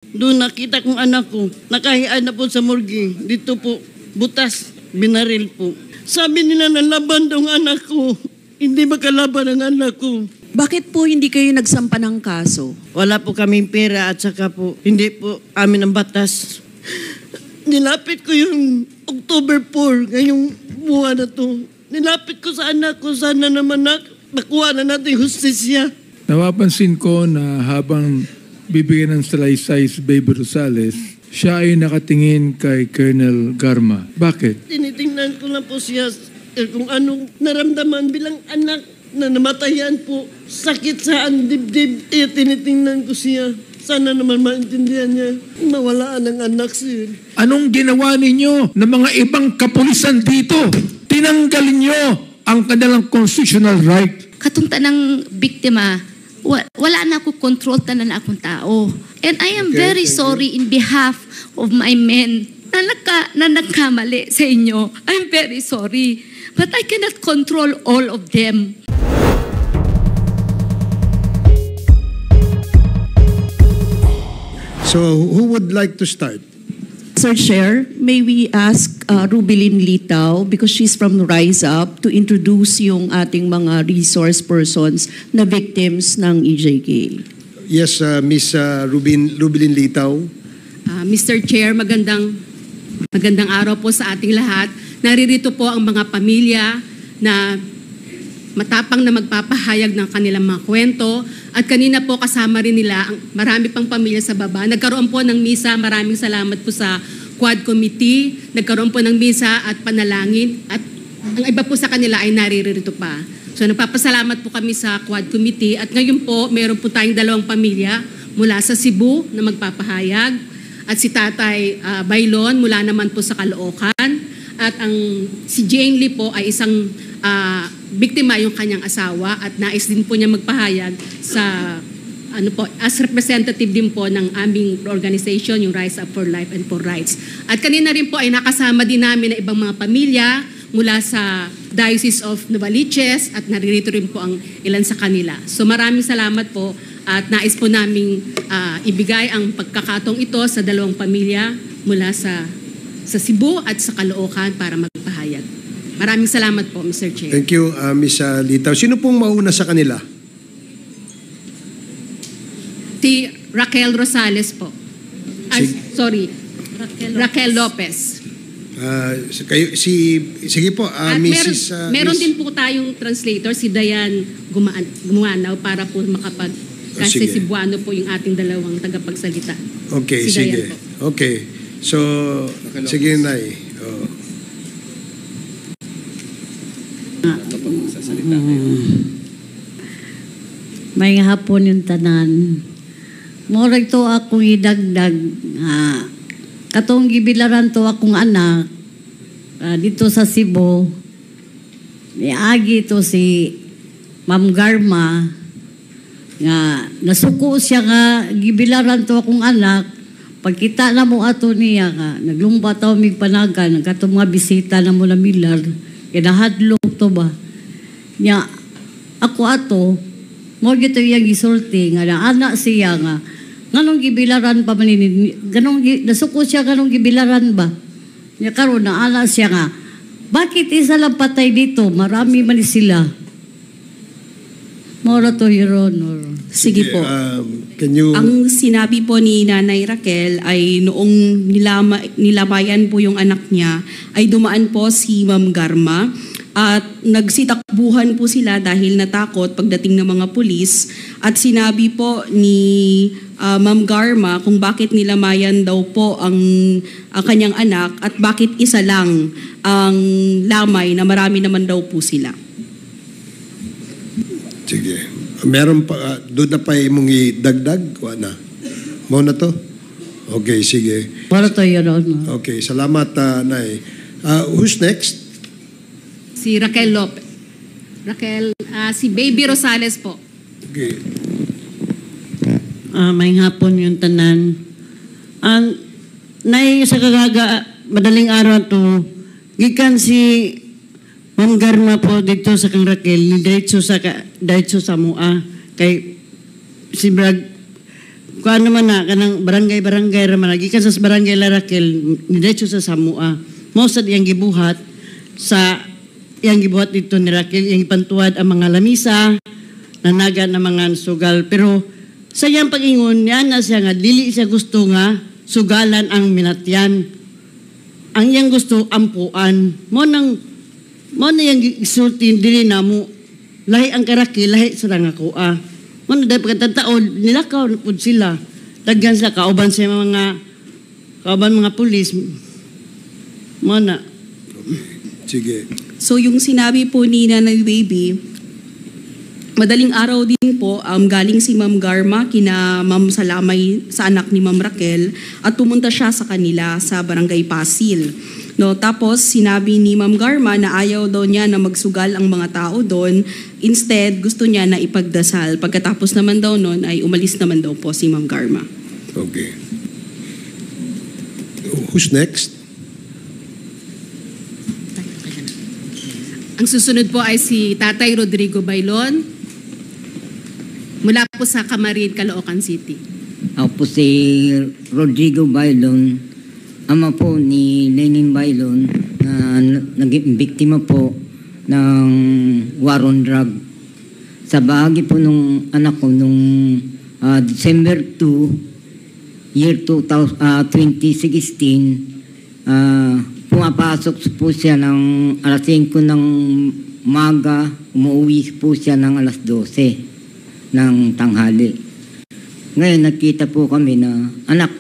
Doon nakita kong anak ko, nakahian na po sa morgue. Dito po, butas, binaril po. Sabi nila na laban daw ang anak ko. Hindi makalaban ang anak ko. Bakit po hindi kayo nagsampa ng kaso? Wala po kaming pera at saka po, hindi po amin ang batas. Nilapit ko yung October 4, ngayong buwan na to. Nilapit ko sa anak ko, sana naman nakuha na natin justisya. Napapansin ko na habang bibigyan ng salaysay si Baby Rosales, siya ay nakatingin kay Colonel Garma. Bakit? Tinitingnan ko lang po siya kung anong naramdaman bilang anak na namatayan po. Sakit sa dibdib. Tinitingnan ko siya. Sana naman maintindihan niya. Nawalaan ang anak siya. Anong ginawa ninyo ng mga ibang kapulisan dito? Tinanggal niyo ang kanilang constitutional right. Katong tanang biktima, wala na ako control tanan akong tao. And I am very sorry in behalf of my men na nagkamali sa inyo. I'm very sorry. But I cannot control all of them. So, who would like to start? Sir Chair, may we ask Rubilin Litaw, because she's from Rise Up, to introduce yung ating mga resource persons na victims ng EJK. Yes, Miss Rubilin Litaw. Mr. Chair, magandang araw po sa ating lahat. Naririto po ang mga pamilya na matapang na magpapahayag ng kanilang mga kwento. At kanina po kasama rin nila ang marami pang pamilya sa baba. Nagkaroon po ng misa. Maraming salamat po sa Quad Committee. Nagkaroon po ng misa at panalangin. At ang iba po sa kanila ay naririto pa. So nagpapasalamat po kami sa Quad Committee. At ngayon po, meron po tayong 2 pamilya mula sa Cebu na magpapahayag. At si Tatay Bailon mula naman po sa Caloocan. At si Jane Lee po ay isang biktima yung kanyang asawa at nais din po niya magpahayag sa as representative din po ng aming organization, yung Rise Up for Life and for Rights. At kanina rin po ay nakasama din namin na ibang mga pamilya mula sa Diocese of Novaliches at naririto rin po ang ilan sa kanila. So maraming salamat po at nais po naming ibigay ang pagkakataong ito sa 2 pamilya mula sa Cebu at sa Caloocan para magpahayag. Maraming salamat po, Mr. Chair. Thank you, Miss Litaw. Sino pong mauna sa kanila? Si Raquel Rosales po. Sorry, Raquel Lopez. Sige po, At Mrs. meron din po tayong translator, si Dayan Gumanaw, para po kasi Cebuano po yung ating 2 tagapagsalita. Okay, si sige. Dayan po. Okay. So, sige, Nay. May hapon yung tanan. Murag to akong idagdag. Katong gibilaran to akong anak dito sa Cebu. Niagi to si Ma'am Garma nga nasuko siya nga gibilaran to akong anak. Pagkita na mo ato niya nga naglumba taw mig panagan katong mga bisita na mo na Milar. Kinahadlok to ba? Nya ako ato mo gito yang gisulti nga anak siya nga nganong gibilaran pa man ganong nasuko siya ganong gibilaran ba? Nya karon na anak siya nga bakit isa lang patay dito? Marami man sila. Mora to, Your Honor. Sige po. Can you... Ang sinabi po ni Nanay Raquel ay noong nilamayan po yung anak niya, ay dumaan po si Ma'am Garma at nagsitakbuhan po sila dahil natakot pagdating ng mga pulis. At sinabi po ni Ma'am Garma kung bakit nilamayan daw po ang kanyang anak at bakit isa lang ang lamay na marami naman daw po sila. Sige. Meron pa, doon na pa mong idagdag? Wala na. Mau na to? Okay, sige. Mora to, Your Honor. Okay, salamat, Nay. Who's next? Si Raquel Lopez. Si Baby Rosales po. Okay. May hapon yung tanan. Nay sa kagaga, madaling araw to, gikan si Ma'am Garma po dito sa kang Raquel, diretso sa mua. Kay si Brad, kuan naman na kanang barangay raman gikan sa barangay Larakel diretso sa Samua. Mo sa iyang gibuhat sa iyang gibuhat dito ni Raquel iyang ipantuad ang mga lamisa nanaga na mga sugal pero sa iyang pag-ingon niya na siya nga dili siya gusto nga sugalan ang minatyan. Ang iyang gusto ampuan. Mo na yang isulti dili na mo lahi ang karaki lahi sa nga kuha. Mo na dahil pagkatataon nilakaw na po sila. Daghan sila kauban sa mga pulis. Mo na. Sige. So yung sinabi po ni Nanay Baby, madaling araw din po galing si Ma'am Garma kina Ma'am Salamay sa anak ni Ma'am Raquel at pumunta siya sa kanila sa Barangay Pasil. No, tapos sinabi ni Ma'am Garma na ayaw daw niya na magsugal ang mga tao doon. Instead, gusto niya na ipagdasal. Pagkatapos naman daw noon ay umalis naman daw po si Ma'am Garma. Okay. Who's next? Ang susunod po ay si Tatay Rodrigo Bailon mula po sa Camarin, Caloocan City. Ako po si Rodrigo Bailon, ama po ni Lenin Bailon na naging biktima po ng war on drug. Sa bahagi po nung anak ko nung December 2, year 2016, pumapasok po siya ng alas 5 ng umaga, umuwi po siya ng alas 12 ng tanghali. Ngayon nakita po kami na anak,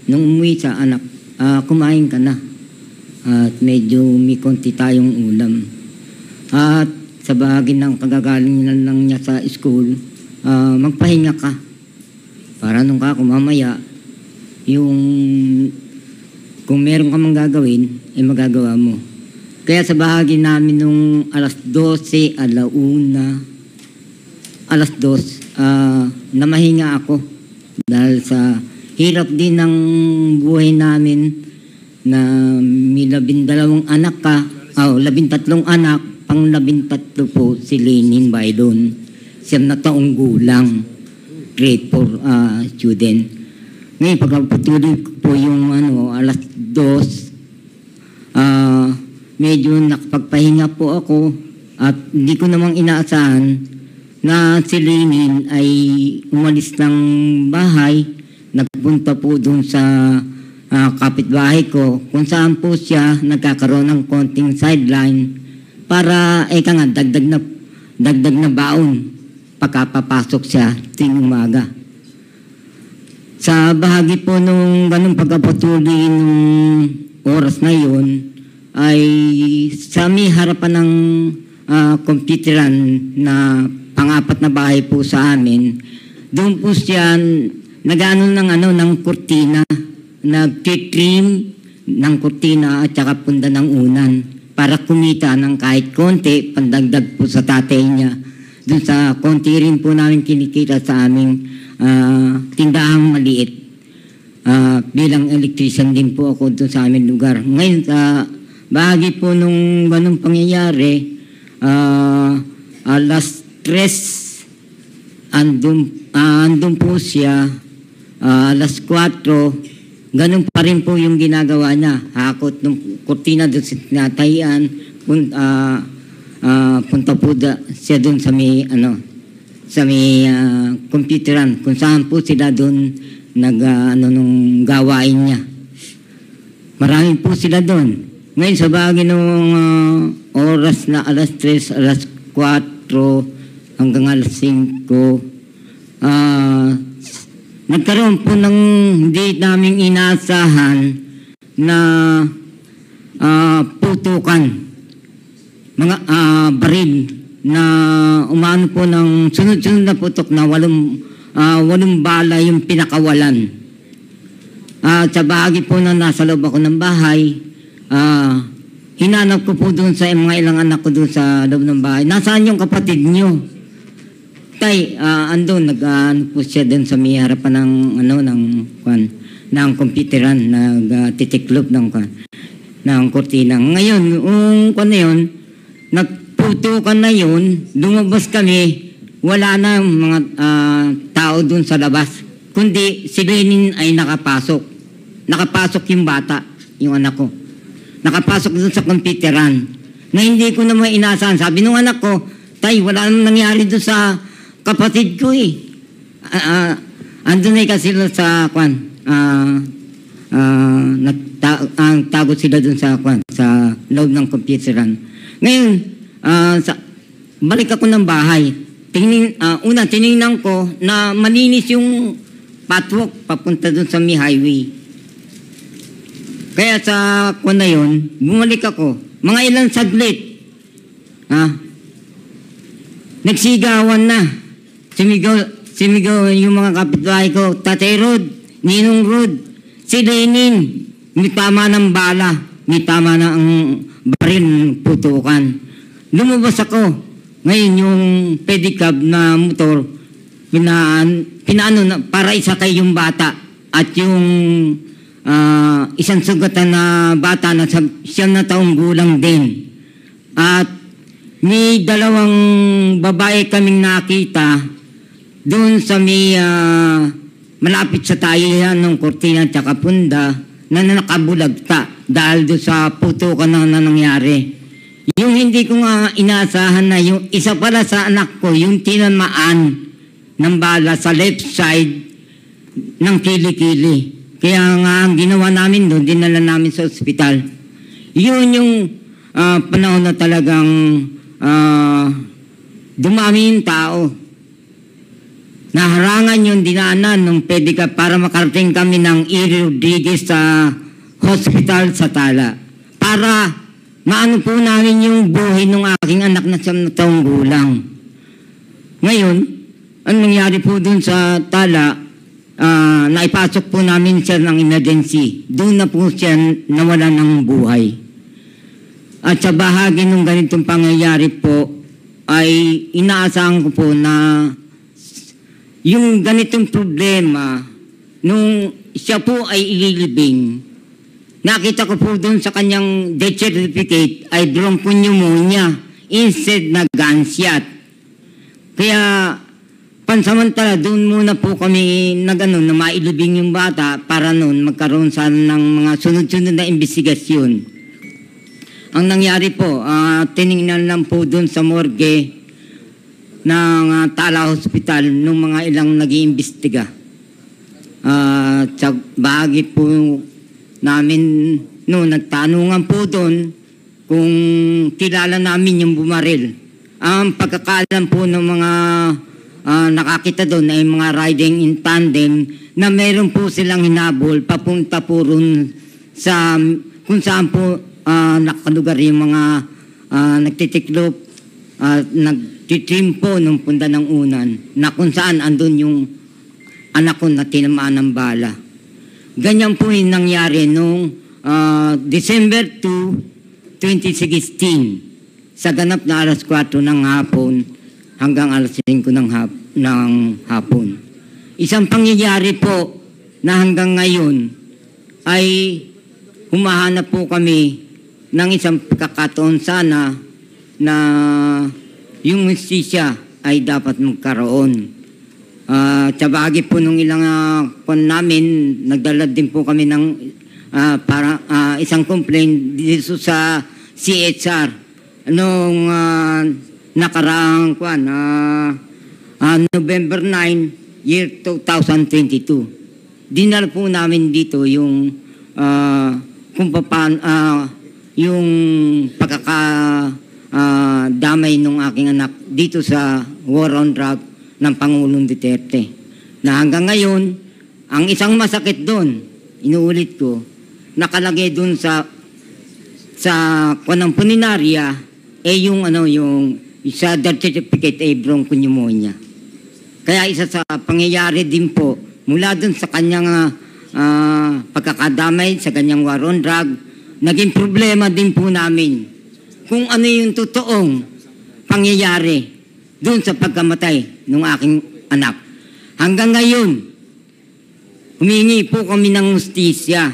nung umuwi sa anak, kumain ka na. At medyo may konti tayong ulam. At sa bahagi ng kagagaling lang niya sa school, magpahinga ka. Para nung mamaya, yung kung meron ka mang gagawin, ay magagawa mo. Kaya sa bahagi namin nung alas 12, alas 2, namahinga ako. Dahil sa hirap din ng buhay namin na may 12 anak ka, 13 anak, pang 13 po si Lenin Bailon. 7 na taong gulang, grade 4 student. Ngayon, pagpatuloy ko po yung alas 2, medyo nakapagpahinga po ako at hindi ko namang inaasahan na si Lenin ay umalis ng bahay, nagpunta po doon sa kapitbahay ko kung saan po siya nagkakaroon ng konting sideline para dagdag na baon pagkapapasok siya tuwing umaga. Sa bahagi po nung ganung pagkapatuloy nung oras na yun, ay sa may harapan ng computeran na pang-apat na bahay po sa amin, doon po siya nag-ano ng kurtina, nag-trim ng kurtina at saka punda ng unan para kumita ng kahit konti, pandagdag po sa tatay niya. Doon sa konti rin po namin kinikita sa aming tindahang maliit. Bilang electrician din po ako doon sa aming lugar. Ngayon, bahagi po nung ganung pangyayari, alas 3, andun po siya, alas 4, ganun pa rin po yung ginagawa niya. Hakot ng kurtina doon sa tinatayan, punta po siya doon sa may, sa may computeran, kung saan po sila doon nung gawain niya. Marami po sila doon. Ngayon sa bagay nung oras na alas 3, alas 4, hanggang alas 5, nagkaroon po ng hindi namin inaasahan na putukan. Mga baril na umano po ng sunod-sunod na putok na walong bala yung pinakawalan. Sa bahagi po na nasa loob ako ng bahay, hinanap ko po doon sa mga ilang anak ko doon sa loob ng bahay. Nasaan yung kapatid nyo? Tay, andun, po siya doon sa may harapan ng computeran, nagtitiklop ng kurtina. Ngayon, nagputukan na yun, lumabas kami, wala na mga tao doon sa labas. kundi si Lenin ay nakapasok. Nakapasok yung bata, yung anak ko. Nakapasok doon sa computeran na hindi ko naman inasahan. Sabi nung anak ko, tay, wala nang nangyari doon sa kapatid ko eh. Andun na kasi sila sa tago sila doon sa loob ng computeran. Ngayon, balik ako ng bahay. Tinignan ko na malinis yung patwalk papunta doon sa may highway. Kaya sa na yun, bumalik ako. Mga ilang saglit. Nagsigawan na. Sumigaw yung mga kapitbahay ko. Tatay Rod, Ninong Rod, si Lenin, may tama ng bala, may tama na ang baril putukan. Lumabas ako. Ngayon yung pedicab na motor, pinaano na para isakay yung bata at yung isang sugatan na bata na siyam na taong gulang din. At may dalawang babae kaming nakita doon sa may malapit sa tayihan ng kortina at saka punda na nakabulagta dahil doon sa putukan na nangyari. Yung hindi ko nga inaasahan na yung isa pala sa anak ko, yung tinamaan ng bala sa left side ng kilikili. Kaya nga ang ginawa namin doon, dinala namin sa ospital. Yun yung panahon na talagang dumami yung tao. Naharangan yung dinaanan ng pedicab para makarating kami ng E. Rodriguez sa hospital sa Tala. Para maano po namin yung buhay ng aking anak na 7 taong gulang. Ngayon, ang nangyari po dun sa Tala, naipasok po namin siya ng emergency. Doon na po siya nawala ng buhay. At sa bahagi ng ganitong pangyayari po, ay inaasahan ko po na yung ganitong problema, nung siya po ay ililibing, nakita ko po doon sa kanyang death certificate ay bronchopneumonia instead na gunshot. Kaya pansamantala doon muna po kami na mailibing yung bata para noon magkaroon sana ng mga sunod-sunod na investigasyon. Ang nangyari po, tinignan lang po doon sa morgue ng Tala Hospital nung mga ilang nag-iimbestiga. Sa bahagi po namin, nagtanungan po doon kung kilala namin yung bumaril. Ang pagkakaalam po ng mga nakakita doon ay mga riding in tandem na meron po silang hinabol papunta po ron sa kung saan po nakalugar yung mga nagtitiklop at nagtitrim po ng punda ng unan na kung saan andun yung anak ko na tinamaan ng bala. Ganyan po yung nangyari noong December 2, 2016 sa ganap na alas 4 ng hapon hanggang alas 5 ng hapon. Isang pangyayari po na hanggang ngayon ay humahanap po kami ng isang pagkakataon sana na yung justisya ay dapat magkaroon. Sa bahagi po nung ilang namin, nagdala din po kami ng isang complaint dito sa CHR noong nakaraang November 9, year 2022. Dinala po namin dito yung kung paano yung damay ng aking anak dito sa war on drug ng Pangulong Duterte. Na hanggang ngayon, ang isang masakit doon, inuulit ko, nakalagay doon sa kanang puninarya yung sa death certificate ay bronchopneumonia. Kaya isa sa pangyayari din po mula doon sa kanyang pagkakadamay sa kanyang war on drug, naging problema din po namin kung ano yung totoong pangyayari doon sa pagkamatay ng aking anak. Hanggang ngayon, humingi po kami ng hustisya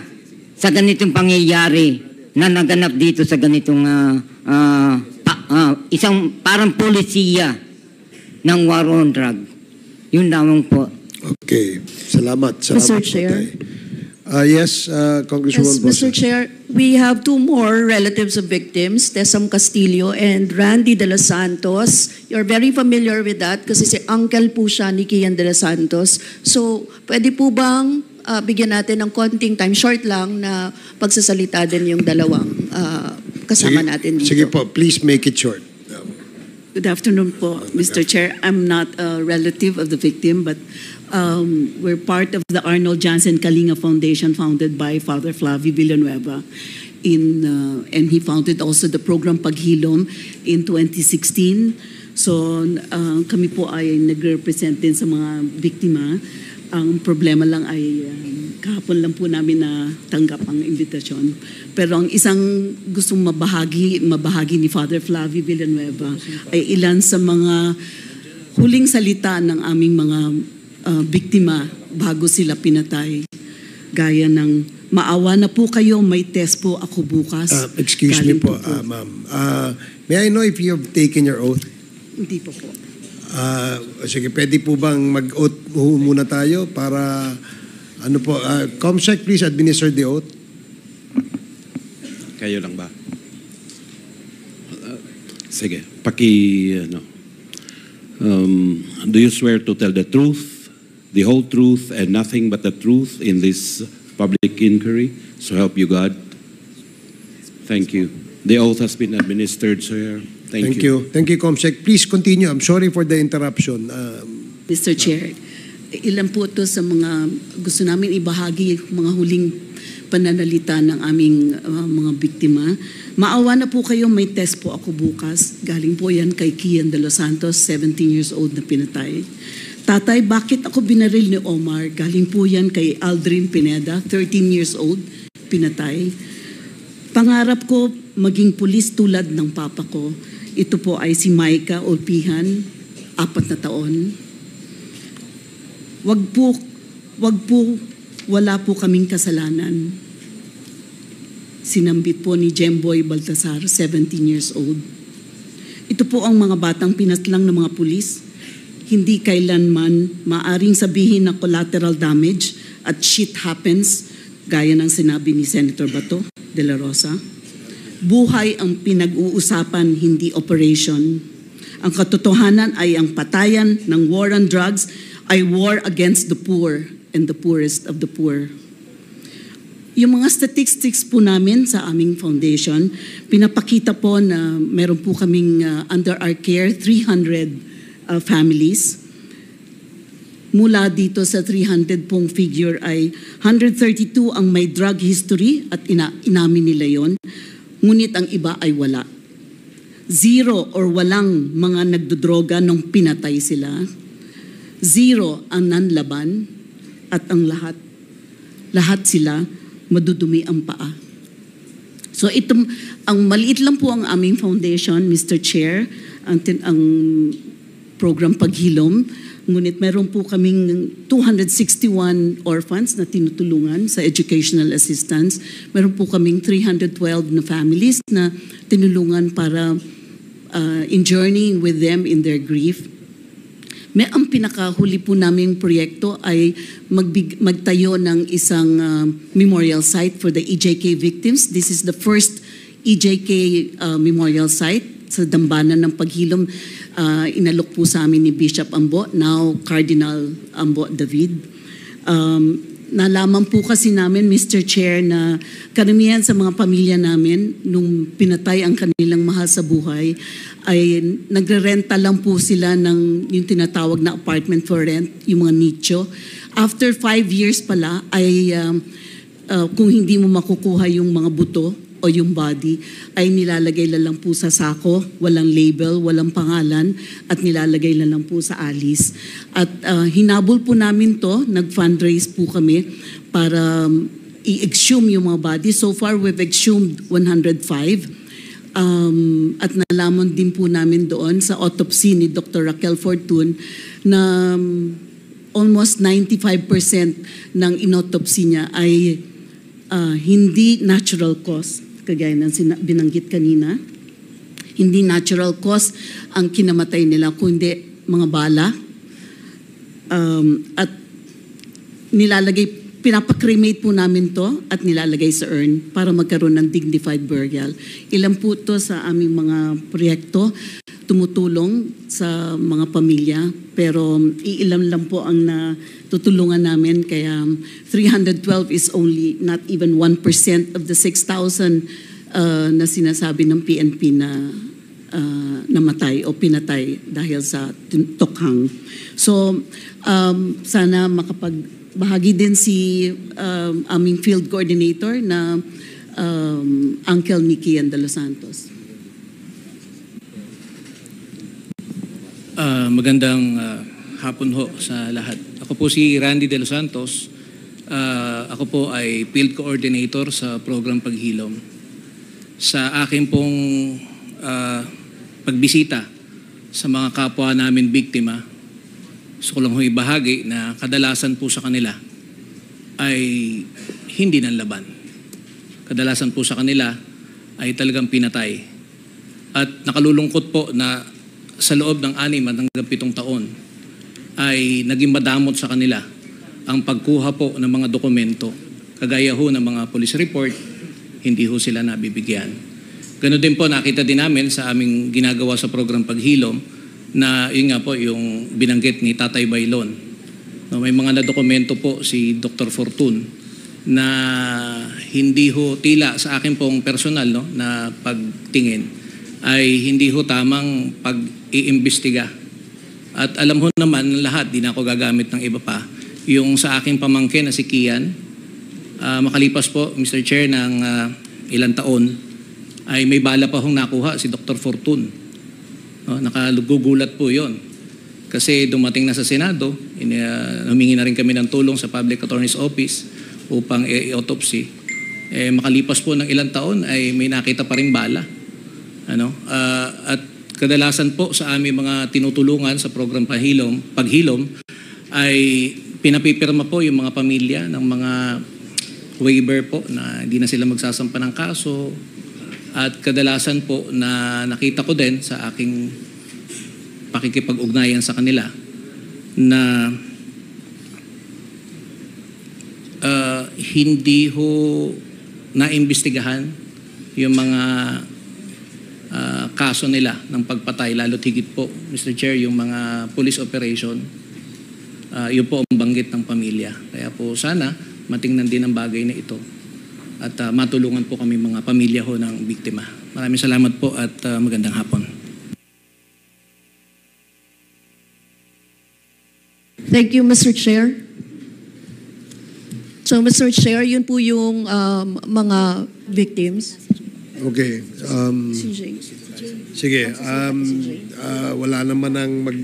sa ganitong pangyayari na naganap dito sa ganitong isang parang polisiya ng war on drug. Yun lamang po. Okay. Salamat. Mr. po, Chair. Tay. Yes, Congresswoman Yes, Mr. Bosa. Chair, we have two more relatives of victims, Tesam Castillo and Randy De Los Santos. You're very familiar with that kasi si uncle po siya ni Kian De Los Santos. So, pwede po bang bigyan natin ng konting time, short lang, na pagsasalita din yung dalawang kasama natin dito? Sige po, please make it short. Good afternoon po, Mr. Chair. I'm not a relative of the victim, but we're part of the Arnold Jansen Kalinga Foundation founded by Father Flavio Villanueva. And he founded also the program Paghilom in 2016. So kami po ay nag-represent din sa mga biktima. Ang problema lang ay kahapon lang po namin na tanggap ang invitasyon. Pero ang isang gustong mabahagi ni Father Flavio Villanueva ay ilan sa mga huling salita ng aming mga biktima bago sila pinatay. Gaya ng, maawa na po kayo, may test po ako bukas. Excuse me po, ma'am. May I know if you have taken your oath? Hindi po po. Sige, pwede po bang mag-oath muna tayo para, ano po, Comsec, please administer the oath. Kayo lang ba? Sige, do you swear to tell the truth, the whole truth, and nothing but the truth in this public inquiry? So help you God. Thank you. The oath has been administered, sir. Thank you. Thank you, Comsec. Please continue. I'm sorry for the interruption. Mr. Chair, ilan po ito sa mga gusto namin ibahagi, mga huling pananalita ng aming mga biktima. Maawa na po kayo, may test po ako bukas. Galing po yan kay Kian De Los Santos, 17 years old na pinatay. Tatay, bakit ako binaril ni Omar? Galing po yan kay Aldrin Pineda, 13 years old, pinatay. Pangarap ko maging pulis tulad ng papa ko. Ito po ay si Maika Olpihan, 4 na taon. Wag po, wala po kaming kasalanan. Sinambit po ni Jemboy Baltasar, 17 years old. Ito po ang mga batang pinaslang ng mga pulis. Hindi kailanman maaring sabihin na collateral damage at shit happens, gaya ng sinabi ni Senator Bato de la Rosa. Buhay ang pinag-uusapan, hindi operation. Ang katotohanan ay ang patayan ng war on drugs ay war against the poor and the poorest of the poor. Yung mga statistics po namin sa aming foundation, pinapakita po na meron po kaming under our care 300 families. Mula dito sa 300 pong figure ay 132 ang may drug history at inamin nila yon. Ngunit ang iba ay wala. 0 or walang mga nagdodroga nung pinatay sila. 0 ang nanlaban at ang lahat sila madudumi ang paa. So ang maliit lang po ang aming foundation, Mr. Chair, ang program Paghilom. Ngunit meron po kaming 261 orphans na tinutulungan sa educational assistance. Meron po kaming 312 na families na tinulungan para in journeying with them in their grief. Ang pinakahuli po naming proyekto ay magtayo ng isang memorial site for the EJK victims. This is the first EJK memorial site sa Dambana ng Paghilom. Inalok po sa amin ni Bishop Ambo, now Cardinal Ambo David. Nalaman po kasi namin, Mr. Chair, na karamihan sa mga pamilya namin, nung pinatay ang kanilang mahal sa buhay, ay nagre-renta lang po sila ng yung tinatawag na apartment for rent, yung mga nicho. After 5 years pala, ay kung hindi mo makukuha yung mga buto, o yung body, ay nilalagay na lang po sa sako, walang label, walang pangalan, at nilalagay na lang po sa alis. At hinabol po namin to, nag-fundraise po kami para i-exhume yung mga body. So far, we've exhumed 105. At nalaman din po namin doon sa autopsy ni Dr. Raquel Fortun na almost 95% ng inautopsy niya ay hindi natural cause. Kagaya ng binanggit kanina, hindi natural cause ang kinamatay nila, kundi mga bala. At pinapakremate po namin to at nilalagay sa urn para magkaroon ng dignified burial. Ilan po to sa aming mga proyekto, tumutulong sa mga pamilya, pero iilan lang po ang natutulungan namin, kaya 312 is only not even 1% of the 6,000 na sinasabi ng PNP na namatay o pinatay dahil sa tokhang. So, sana makapagbahagi din si aming field coordinator na Uncle ni Kian de los Santos. Magandang hapon ho sa lahat. Ako po si Randy de los Santos. Ako po ay field coordinator sa program Paghilom. Sa akin pong pagbisita sa mga kapwa namin biktima, gusto ko lang ho ibahagi na kadalasan po sa kanila ay hindi nanlaban. Kadalasan po sa kanila ay talagang pinatay. At nakalulungkot po na sa loob ng 6 hanggang 7 taon ay naging madamot sa kanila ang pagkuha po ng mga dokumento. Kagaya ho ng mga police report, hindi ho sila nabibigyan. Ganoon din po nakita din namin sa aming ginagawa sa program Paghilom na yun nga po yung binanggit ni Tatay Bailon. No, may mga nadokumento po si Dr. Fortun na hindi ho tila sa akin pong personal no, na pagtingin ay hindi ho tamang pag-iimbestiga. At alam ho naman lahat, di na ako gagamit ng iba pa, yung sa aking pamangkin na si Kian, makalipas po Mr. Chair ng ilang taon, ay may bala pa hong nakuha si Dr. Fortun. No, nakagugulat po yon. Kasi dumating na sa Senado, humingi na rin kami ng tulong sa Public Attorney's Office upang i-autopsy. Makalipas po ng ilang taon ay may nakita pa rin bala. At kadalasan po sa aming mga tinutulungan sa program Paghilom ay pinapipirma po yung mga pamilya ng mga waiver po na hindi na sila magsasampa ng kaso. At kadalasan po na nakita ko din sa aking pakikipag-ugnayan sa kanila na hindi ho naimbestigahan yung mga kaso nila ng pagpatay, lalo't higit po, Mr. Chair, yung mga police operation, yun po ang banggit ng pamilya. Kaya po sana matingnan din ang bagay na ito at matulungan po kami mga pamilya ho ng biktima. Maraming salamat po at magandang hapon. Thank you, Mr. Chair. So, Mr. Chair, yun po yung mga victims. Okay. Sige. Wala naman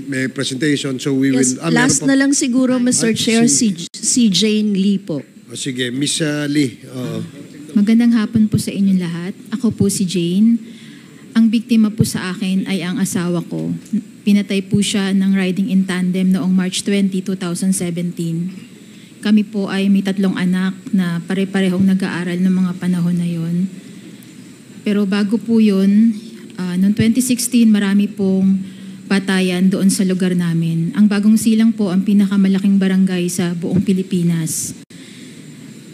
may presentation, so we Yes, will... last na lang siguro, Mr. Chair, si Jane Lee po. Sige, Miss Lee. Magandang hapon po sa inyong lahat. Ako po si Jane. Ang biktima po sa akin ay ang asawa ko. Pinatay po siya ng riding in tandem noong March 20, 2017. Kami po ay may 3 anak na pare-parehong nag-aaral ng mga panahon na yon. Pero bago po yun, noong 2016 marami pong patayan doon sa lugar namin. Ang Bagong Silang po ang pinakamalaking barangay sa buong Pilipinas.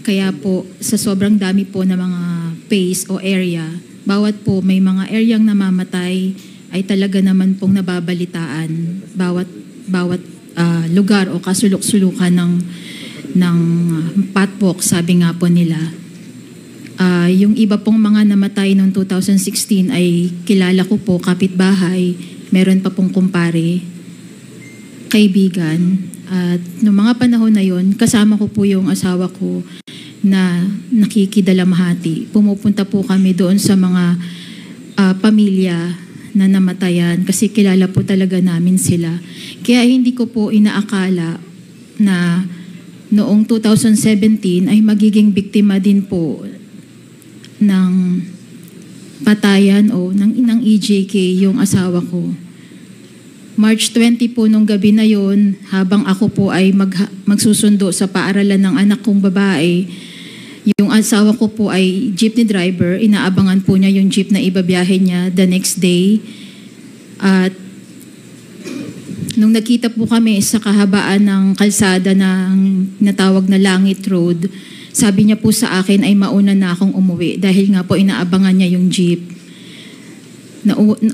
Kaya po, sa sobrang dami po na mga phase o area, bawat po may mga areang namamatay ay talaga naman pong nababalitaan. Bawat lugar o kasulok-sulukan ng patpok, sabi nga po nila. Yung iba pong mga namatay noong 2016 ay kilala ko po, kapitbahay, meron pa pong kumpare, kaibigan. At noong mga panahon na yon, kasama ko po yung asawa ko na nakikidalamhati. Pumupunta po kami doon sa mga pamilya na namatayan kasi kilala po talaga namin sila. Kaya hindi ko po inaakala na noong 2017 ay magiging biktima din po ng patayan o ng EJK yung asawa ko. March 20 po nung gabi na yon, habang ako po ay magsusundo sa paaralan ng anak kong babae, yung asawa ko po ay jeepney driver, inaabangan po niya yung jeep na ibabiyahe niya the next day. At nung nakita po kami sa kahabaan ng kalsada ng natawag na Langit Road, sabi niya po sa akin ay mauna na akong umuwi dahil nga po inaabangan niya yung jeep.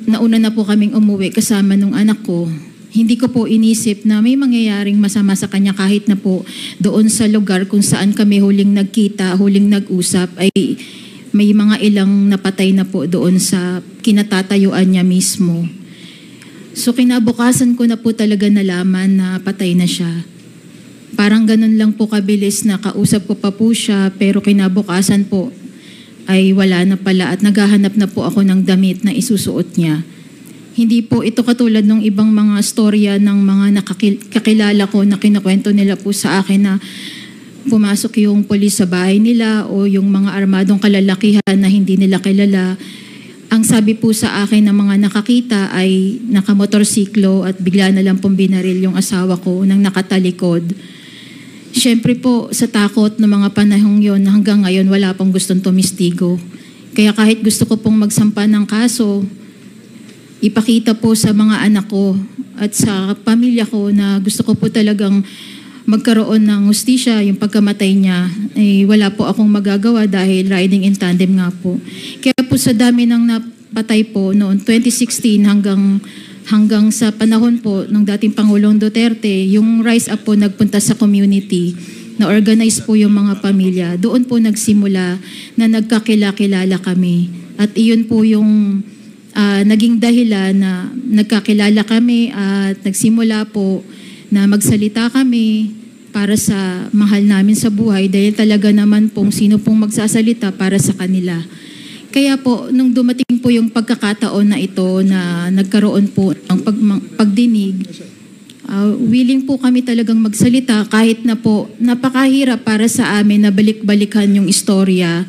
Nauna na po kaming umuwi kasama nung anak ko. Hindi ko po inisip na may mangyayaring masama sa kanya kahit na po doon sa lugar kung saan kami huling nagkita, huling nag-usap ay may mga ilang napatay na po doon sa kinatatayuan niya mismo. So kinabukasan ko na po talaga nalaman na patay na siya. Parang ganun lang po kabilis na kausap ko pa po siya pero kinabukasan po ay wala na pala at naghahanap na po ako ng damit na isusuot niya. Hindi po ito katulad ng ibang mga storya ng mga kakilala ko na kinakwento nila po sa akin na pumasok yung polis sa bahay nila o yung mga armadong kalalakihan na hindi nila kilala. Ang sabi po sa akin ng mga nakakita ay nakamotorsiklo at bigla na lang pong binaril yung asawa ko nang nakatalikod. Siyempre po sa takot ng mga panahong yon hanggang ngayon wala pong gustong tumistigo. Kaya kahit gusto ko pong magsampa ng kaso, ipakita po sa mga anak ko at sa pamilya ko na gusto ko po talagang magkaroon ng hustisya, yung pagkamatay niya, eh, wala po akong magagawa dahil riding in tandem nga po. Kaya po sa dami ng napatay po noon 2016 hanggang sa panahon po ng dating Pangulong Duterte, yung Rise Up po nagpunta sa community, na-organize po yung mga pamilya. Doon po nagsimula na nagkakilala kami. At iyon po yung naging dahilan na nagkakilala kami at nagsimula po na magsalita kami para sa mahal namin sa buhay dahil talaga naman pong sino pong magsasalita para sa kanila. Kaya po, nung dumating po yung pagkakataon na ito na nagkaroon po ng pagdinig, willing po kami talagang magsalita kahit na po napakahirap para sa amin na balik-balikan yung istorya.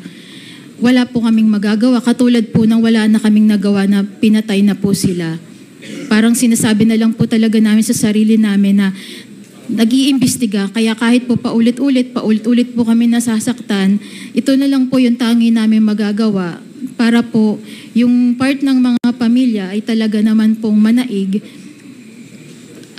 Wala po kaming magagawa. Katulad po nang wala na kaming nagawa na pinatay na po sila. Parang sinasabi na lang po talaga namin sa sarili namin na nag-iimbestiga. Kaya kahit po paulit-ulit po kami nasasaktan, ito na lang po yung tangi namin magagawa para po yung part ng mga pamilya ay talaga naman pong manaig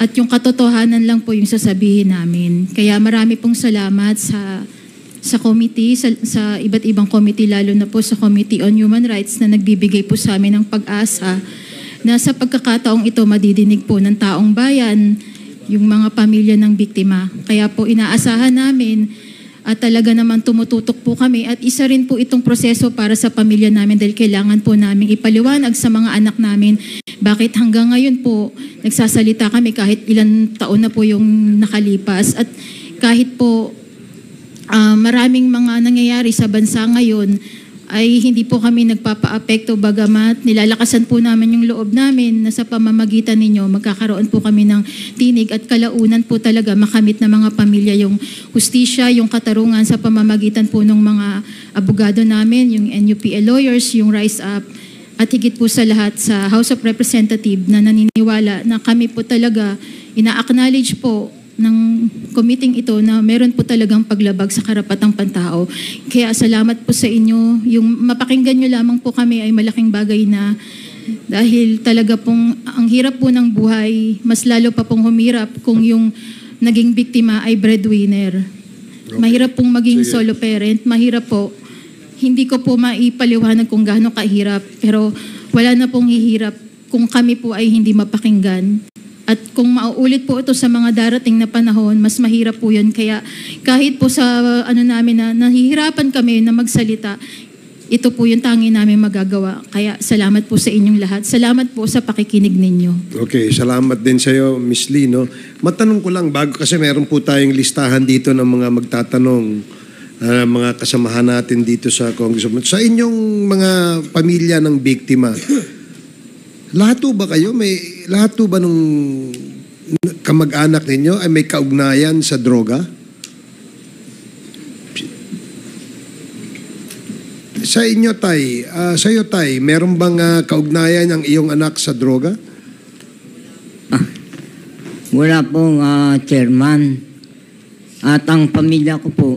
at yung katotohanan lang po yung sasabihin namin. Kaya marami pong salamat sa committee, sa iba't ibang committee, lalo na po sa Committee on Human Rights na nagbibigay po sa amin ng pag-asa na sa pagkakataong ito madidinig po ng taong bayan yung mga pamilya ng biktima. Kaya po inaasahan namin at talaga naman tumututok po kami at isa rin po itong proseso para sa pamilya namin dahil kailangan po namin ipaliwanag sa mga anak namin bakit hanggang ngayon po nagsasalita kami kahit ilang taon na po yung nakalipas at kahit po maraming mga nangyayari sa bansa ngayon ay hindi po kami nagpapa-apekto bagamat nilalakasan po namin yung loob namin na sa pamamagitan ninyo magkakaroon po kami ng tinig at kalaunan po talaga makamit na mga pamilya yung hustisya, yung katarungan sa pamamagitan po ng mga abogado namin, yung NUPA lawyers, yung Rise Up at higit po sa lahat sa House of Representatives na naniniwala na kami po talaga ina-acknowledge po ng committee ito na meron po talagang paglabag sa karapatang pantao. Kaya salamat po sa inyo. Yung mapakinggan nyo lamang po kami ay malaking bagay na dahil talaga pong ang hirap po ng buhay, mas lalo pa pong humirap kung yung naging biktima ay breadwinner. Okay. Mahirap pong maging solo parent, mahirap po. Hindi ko po maipaliwanag kung gaano kahirap, pero wala na pong hihirap kung kami po ay hindi mapakinggan. At kung mauulit po ito sa mga darating na panahon, mas mahirap po yun. Kaya kahit po sa namin na nahihirapan kami na magsalita, ito po yung tangi namin magagawa. Kaya salamat po sa inyong lahat. Salamat po sa pakikinig ninyo. Okay, salamat din sa iyo, Ms. Lee. No? Matanong ko lang, bago kasi meron po tayong listahan dito ng mga magtatanong, mga kasamahan natin dito sa Congressman. Sa inyong mga pamilya ng biktima, lahat po ba kayo, lahat po ba nung kamag-anak ninyo ay may kaugnayan sa droga? Sa inyo, Tay, sa iyo, Tay, meron bang kaugnayan ang iyong anak sa droga? Wala pong chairman. At ang pamilya ko po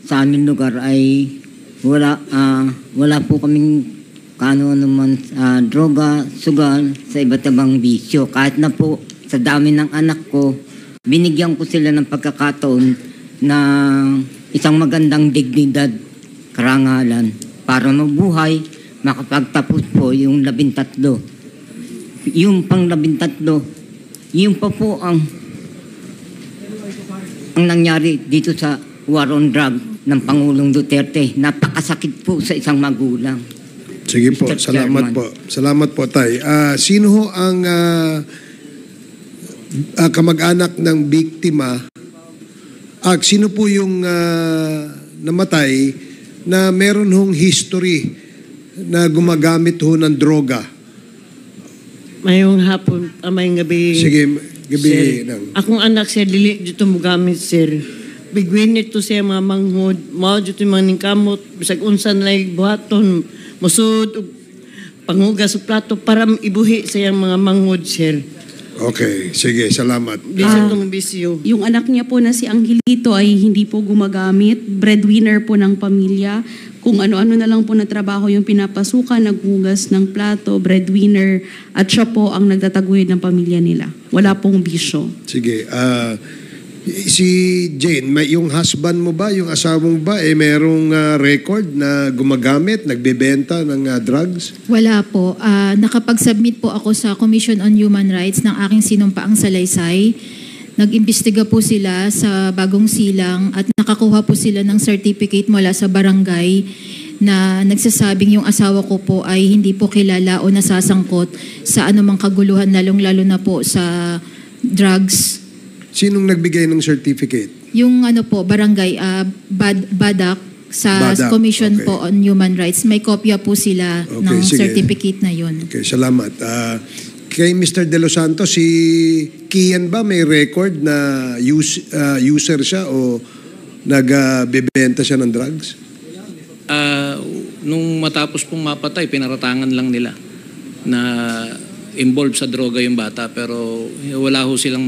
sa aming lugar ay wala po kaming kano naman droga, sugal, sa iba't ibang bisyo. Kahit na po sa dami ng anak ko, binigyan ko sila ng pagkakataon na isang magandang dignidad, karangalan, para mabuhay, makapagtapos po yung 13. Yung pang 13, yung pa po ang nangyari dito sa war on drug ng Pangulong Duterte. Napakasakit po sa isang magulang. Sige po, Mr. salamat Chairman. po. Salamat po, Tay. Sino ho ang kamag-anak ng biktima? Sino po yung namatay na meron hong history na gumagamit ho ng droga? Mayong hapon, mayong gabi. Sige, gabi Sir, lang. akong anak siya, dili dito mo gamit, sir. Bigwin ito siya mga manghod. Mao dito mga ningkamot. Bisag unsa na buhaton. Musud, panghugas sa plato para ibuhi sa iyang mga manghod, sir. Okay, sige, salamat. Bisa itong bisyo. Yung anak niya po na si Angelito ay hindi po gumagamit. Breadwinner po ng pamilya. Kung ano-ano na lang po na trabaho yung pinapasukan, naghugas ng plato, breadwinner, at siya po ang nagtataguyod ng pamilya nila. Wala pong bisyo. Sige, si Jane, yung husband mo ba, yung asawa mo ba, merong record na gumagamit, nagbebenta ng drugs? Wala po. Nakapag-submit po ako sa Commission on Human Rights ng aking sinumpaang salaysay. Nag-imbestiga po sila sa Bagong Silang at nakakuha po sila ng certificate mula sa barangay na nagsasabing yung asawa ko po ay hindi po kilala o nasasangkot sa anumang kaguluhan, lalong-lalo na po sa drugs. Sinong nagbigay ng certificate? Yung barangay, Badak, sa Badak, Commission okay. po on Human Rights. May kopya po sila ng sige. certificate na yun. Okay, salamat. Kay Mr. De Los Santos, si Kian ba may record na user siya o nagbebenta siya ng drugs? Nung matapos pong mapatay, pinaratangan lang nila na involved sa droga yung bata, pero wala ho silang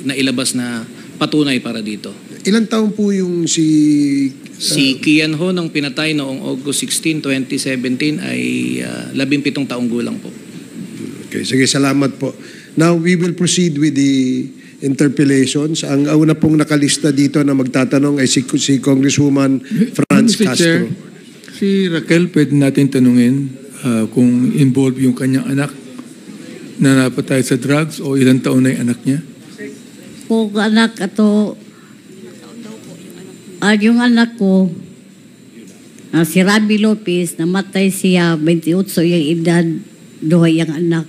nailabas na patunay para dito. Ilang taon po yung si Kian ho nang pinatay noong August 16, 2017 ay 17 taong gulang po. Okay, sige, salamat po. Now, we will proceed with the interpellations. Ang una pong nakalista dito na magtatanong ay si Congresswoman Franz Mr. Castro. Chair, si Raquel, pwede natin tanungin kung involved yung kanyang anak na napatay sa drugs o ilang taon na yung anak niya? Kung anak ato, yung anak ko, si Rabi Lopez, namatay siya, 28 yung edad, duhay ang anak.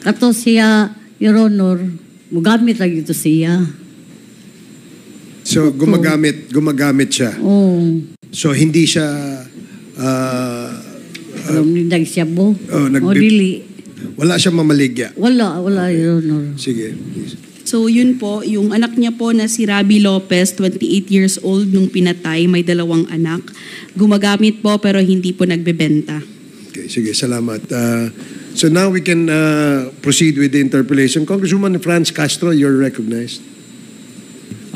Kato siya, Your Honor, mugamit lang ito siya. So, gumagamit siya. Oo. So, hindi siya... Nidag siya po. Dili. Wala siya mamaligya. Wala, Your Honor. Sige, please. So yun po, yung anak niya po na si Rabi Lopez, 28 years old nung pinatay, may 2 anak. Gumagamit po pero hindi po nagbebenta. Okay, sige, salamat. So now we can proceed with the interpellation. Congresswoman Franz Castro, you're recognized.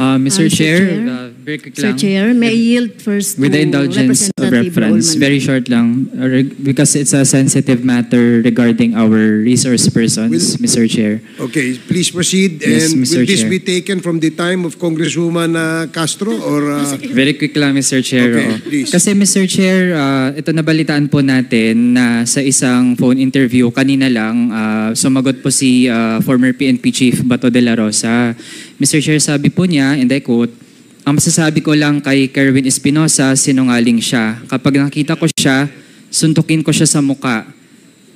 Mr. Chair, very quick Sir lang. Chair, may I yield first With the to indulgence of Representative reference, Ullman. very short lang, because it's a sensitive matter regarding our resource persons, Mr. Chair. Okay, please proceed. Yes, And Mr. will this Chair. be taken from the time of Congresswoman Castro or... Very quick lang, Mr. Chair. Okay, oo. please. Kasi Mr. Chair, ito nabalitaan po natin na sa isang phone interview kanina lang, sumagot po si former PNP Chief Bato de la Rosa. Mr. Chair, sabi po niya, and I quote, "Ang masasabi ko lang kay Kerwin Espinosa, sinungaling siya. Kapag nakita ko siya, suntukin ko siya sa muka.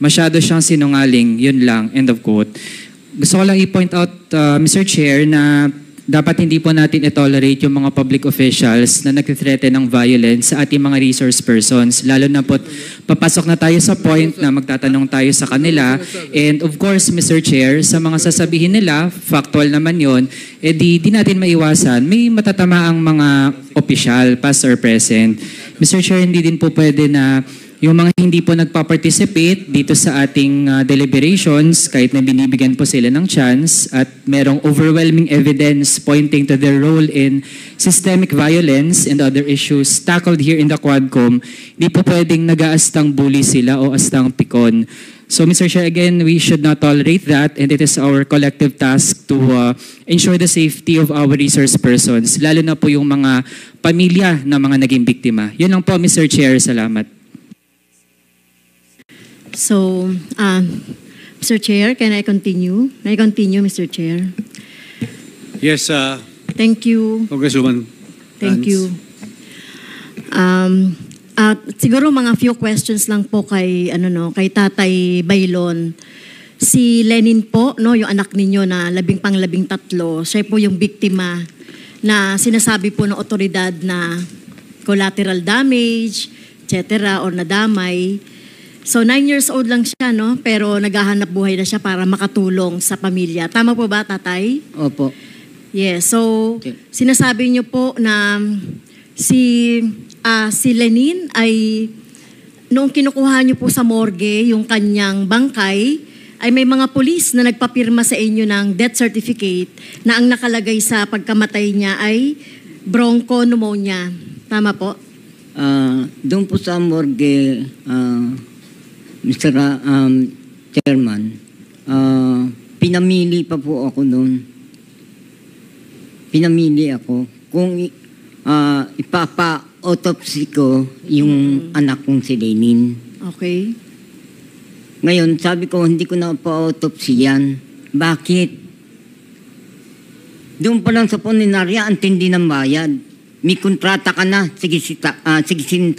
Masyado siyang sinungaling, yun lang." End of quote. Gusto ko lang i-point out, Mr. Chair, na dapat hindi po natin i-tolerate yung mga public officials na nagtitrete ng violence sa ating mga resource persons. Lalo na po, papasok na tayo sa point na magtatanong tayo sa kanila. And of course, Mr. Chair, sa mga sasabihin nila, factual naman yon, di natin maiwasan. May matatamaang mga opisyal, past or present. Mr. Chair, hindi din po pwede na yung mga hindi po nagpa-participate dito sa ating deliberations, kahit na binibigyan po sila ng chance at merong overwhelming evidence pointing to their role in systemic violence and other issues tackled here in the Quadcom, di po pwedeng nag-aastang bully sila o astang pikon. So Mr. Chair, again, we should not tolerate that, and it is our collective task to ensure the safety of our resource persons, lalo na po yung mga pamilya na mga naging biktima. Yun lang po, Mr. Chair. Salamat. So, Mr. Chair, can I continue? May I continue, Mr. Chair? Yes, Thank you. Congresswoman. Thank you. Siguro mga few questions lang po kay kay Tatay Baylon. Si Lenin po, yung anak ninyo na 13, siya po yung biktima na sinasabi po ng otoridad na collateral damage, etc. or nadamay. So 9 years old lang siya, pero naghahanap buhay na siya para makatulong sa pamilya. Tama po ba, Tatay? Opo. Yes. So sinasabi niyo po na si Lenin ay noong kinukuha niyo po sa morgue yung kanyang bangkay, ay may mga pulis na nagpapirma sa inyo ng death certificate na ang nakalagay sa pagkamatay niya ay bronchopneumonia. Tama po? Doon po sa morgue, Mr. Chairman, pinamili pa po ako doon. Pinamili ako kung ipapa-autopsy ko yung anak kong si Lenin. Okay. Ngayon, sabi ko, hindi ko na pa-autopsy yan. Bakit? Doon pa lang sa punerarya, ang tindi ng bayad. May kontrata ka na, 16,000.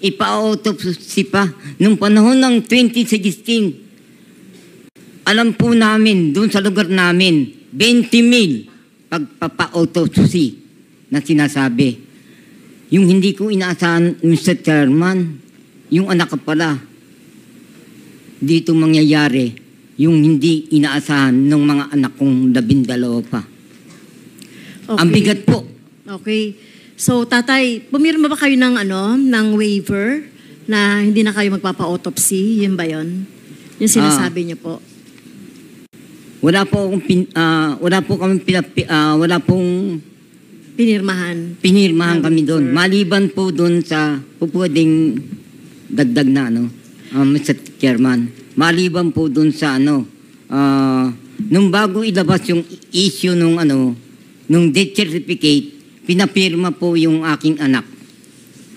Ipa-autopsy pa. Nung panahon ng 2016, alam po namin, doon sa lugar namin, 20,000 pagpapa-autopsy na sinasabi. Yung hindi ko inaasahan, Mr. Chairman, yung anak ka pala, dito mangyayari yung hindi inaasahan ng mga anak kong 12 pa. Okay. Ang bigat po. Okay. So, Tatay, pumirma ba kayo ng waiver na hindi na kayo magpapa-autopsy? Yun ba yun? Yung sinasabi niyo po. Wala pong pinirmahan kami doon. Maliban po doon sa pwedeng dagdag na Mr. Chairman. Maliban po doon sa nung bago ilabas yung issue nung death certificate, pinapirma po yung aking anak.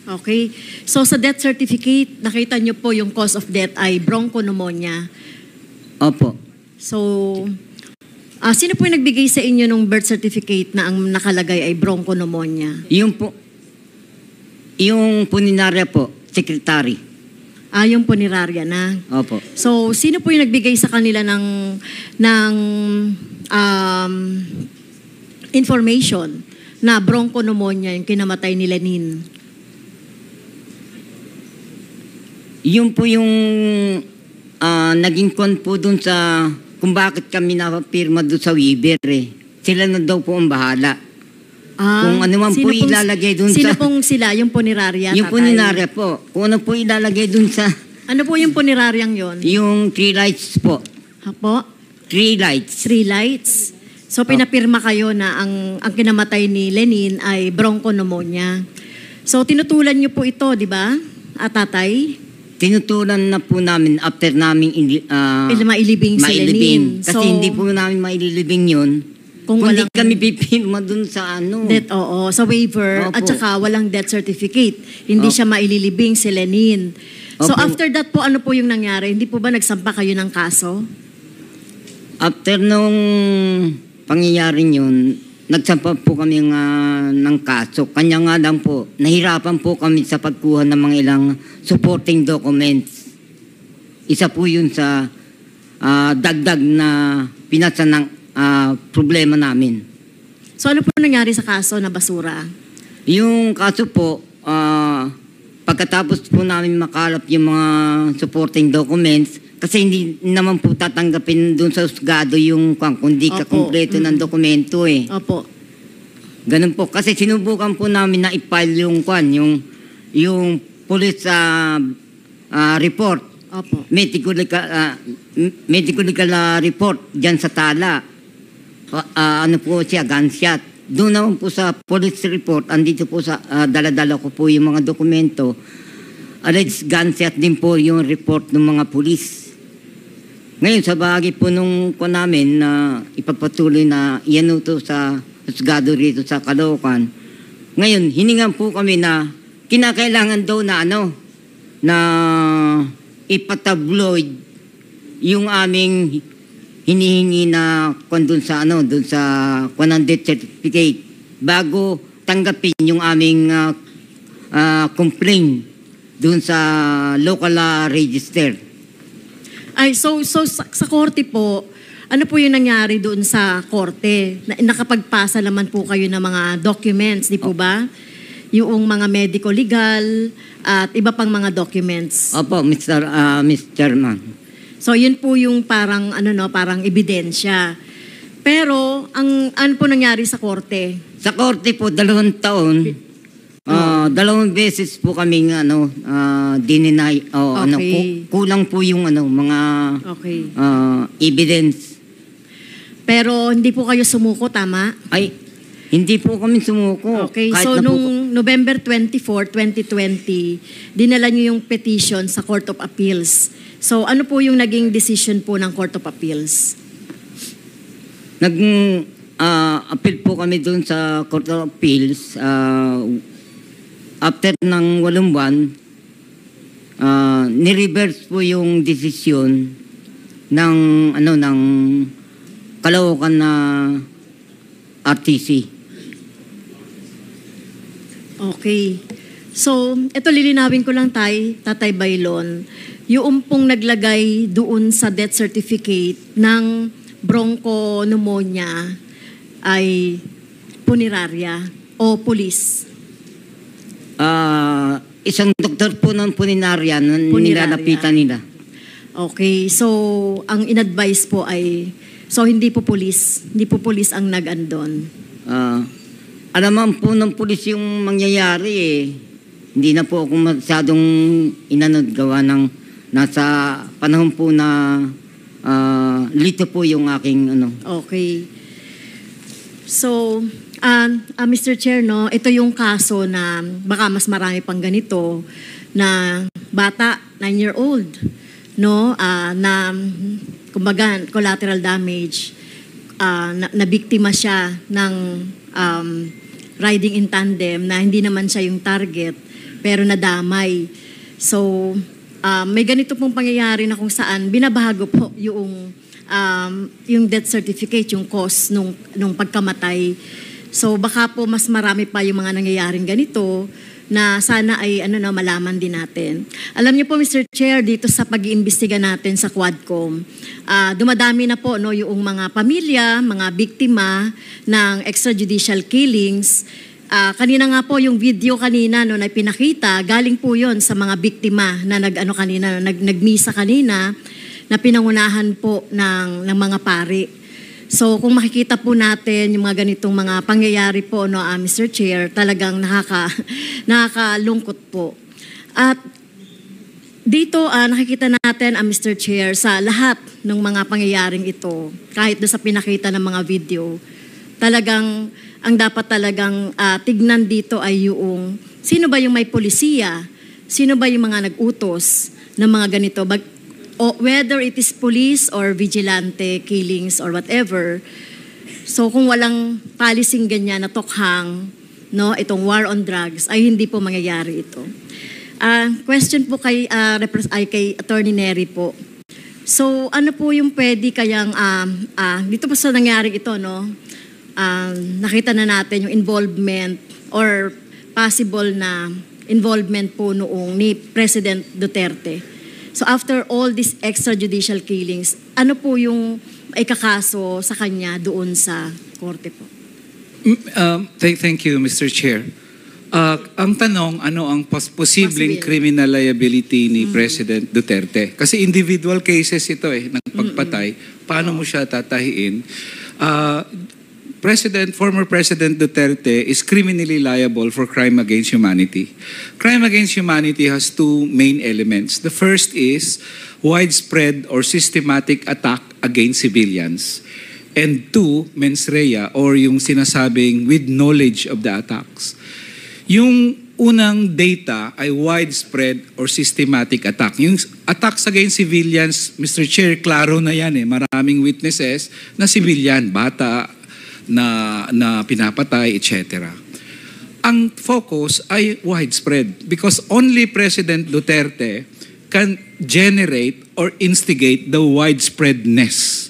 Okay. So sa death certificate, nakita niyo po yung cause of death ay bronchopneumonia. Opo. So, sino po yung nagbigay sa inyo ng birth certificate na ang nakalagay ay bronchopneumonia? Yung puninarya po, secretary. Yung punerarya na. Opo. So, sino po yung nagbigay sa kanila ng information na bronchopneumonia yung kinamatay ni Lenin? Yun po yung naging kon po dun sa kung bakit kami napapirma doon sa waiver Sila na daw po ang bahala. Kung ano man po ilalagay doon sa... Sino pong sila? Yung punerarya, Yung punerarya po. Kung ano po ilalagay doon sa... Ano po yung puneraryang yon? Yung 3 lights po. Po? 3 lights. 3 lights. So pinapirma kayo na ang kinamatay ni Lenin ay bronchopneumonia. So tinutulan niyo po ito, di ba, Tatay? Tinutulan na po namin after namin mailibing si Lenin. Kasi hindi po namin maililibing yun. Kung hindi kami pipirma dun sa sa waiver. Opo. At saka walang death certificate. Hindi siya maililibing si Lenin. So after that po, ano po yung nangyari? Hindi po ba nagsampa kayo ng kaso? After nung pangyayaring yun, nagsampa po kami ng kaso. Kanya nga lang po, nahirapan po kami sa pagkuha ng mga ilang supporting documents. Isa po yun sa dagdag na pinasa ng problema namin. So ano po nangyari sa kaso na basura? Yung kaso po, pagkatapos po namin makalap yung mga supporting documents, kasi hindi naman po tatanggapin doon sa husgado yung kung hindi ka kumpleto ng dokumento Opo. Ganun po. Kasi sinubukan po namin na i-file yung police report. Opo. Medical report dyan sa Tala. Ano po siya, gunshot. Doon naman po sa police report, andito po sa dala-dala ko po yung mga dokumento. Alleged gunshot din po yung report ng mga police. Ngayon, sa bahagi po nung po namin na ipagpatuloy na ianuto sa husgado rito sa Caloocan, ngayon, hiningan po kami na kinakailangan daw na na ipatabloid yung aming hinihingi na doon sa doon sa 100 certificate bago tanggapin yung aming complaint doon sa local register. Ay, so sa korte po, ano po yung nangyari doon sa korte? Nakapagpasa naman po kayo ng mga documents, di po ba? Yung mga medico-legal at iba pang mga documents. Opo, Mr. Chairman. So yun po yung parang parang ebidensya. Pero ano po nangyari sa korte? Sa korte po 2 taon. 2 beses po kaming dininay Okay. kulang po yung mga evidence. Pero hindi po kayo sumuko, tama? Ay, hindi po kami sumuko. Okay, Kahit so na nung November 24, 2020, dinala niyo yung petition sa Court of Appeals. So ano po yung naging decision po ng Court of Appeals? Appeal po kami doon sa Court of Appeals. After ng 8 buwan, ni-reverse po yung decision ng Caloocan na RTC. Okay. So, ito lilinawin ko lang Tatay Bailon. Yung pong naglagay doon sa death certificate ng bronchopneumonia ay puneraria o police. Isang doktor po ng puneraria na nilalapitan nila. Okay. So, ang in-advise po ay hindi po police ang nag-andon. Alaman po ng pulis yung mangyayari eh. Hindi na po ako masyadong gawa ng nasa panahon po na lito po yung aking Okay. So, Mr. Chair, ito yung kaso na baka mas marami pang ganito na bata, 9-year-old, na kumbaga collateral damage, na biktima siya ng riding in tandem na hindi naman siya yung target pero nadamay. So, may ganito pong pangyayari na kung saan binabago po yung death certificate, yung cause nung pagkamatay. So baka po mas marami pa yung mga nangyayaring ganito na sana ay malaman din natin. Alam niyo po, Mr. Chair, dito sa pag-iimbestiga natin sa Quadcom, dumadami na po yung mga pamilya, mga biktima ng extrajudicial killings. Kanina nga po yung video kanina na pinakita, galing po yon sa mga biktima na nagmisa kanina na pinangunahan po ng mga pari. So kung makikita po natin yung mga ganitong mga pangyayari po, Mr. Chair, talagang nakakalungkot po. At dito nakikita natin, Mr. Chair, sa lahat ng mga pangyayaring ito, kahit doon sa pinakita ng mga video, talagang ang dapat talagang tignan dito ay yung sino ba yung may polisiya, sino ba yung mga nag-utos ng mga ganito, whether it is police or vigilante killings or whatever. So kung walang policing ganyan na tokhang, itong war on drugs, ay hindi po mangyayari ito. Question po kay Attorney Nery po. So ano po yung pwede kayang, dito po sa nangyari ito, nakita na natin yung involvement or possible na involvement po noong ni President Duterte. So after all these extrajudicial killings, ano po yung ikakaso sa kanya doon sa korte po? Thank you, Mr. Chair. Ang tanong, ano ang posibleng criminal liability ni President Duterte? Kasi individual cases ito ng pagpatay. Paano mo siya tatahiin? Former President Duterte is criminally liable for crime against humanity. Crime against humanity has 2 main elements. The first is widespread or systematic attack against civilians. And 2, mens rea, or yung sinasabing with knowledge of the attacks. Yung unang data ay widespread or systematic attack. Yung attacks against civilians, Mr. Chair, klaro na yan eh. Maraming witnesses na civilian, bata, na pinapatay, etc. Ang focus ay widespread because only President Duterte can generate or instigate the widespreadness.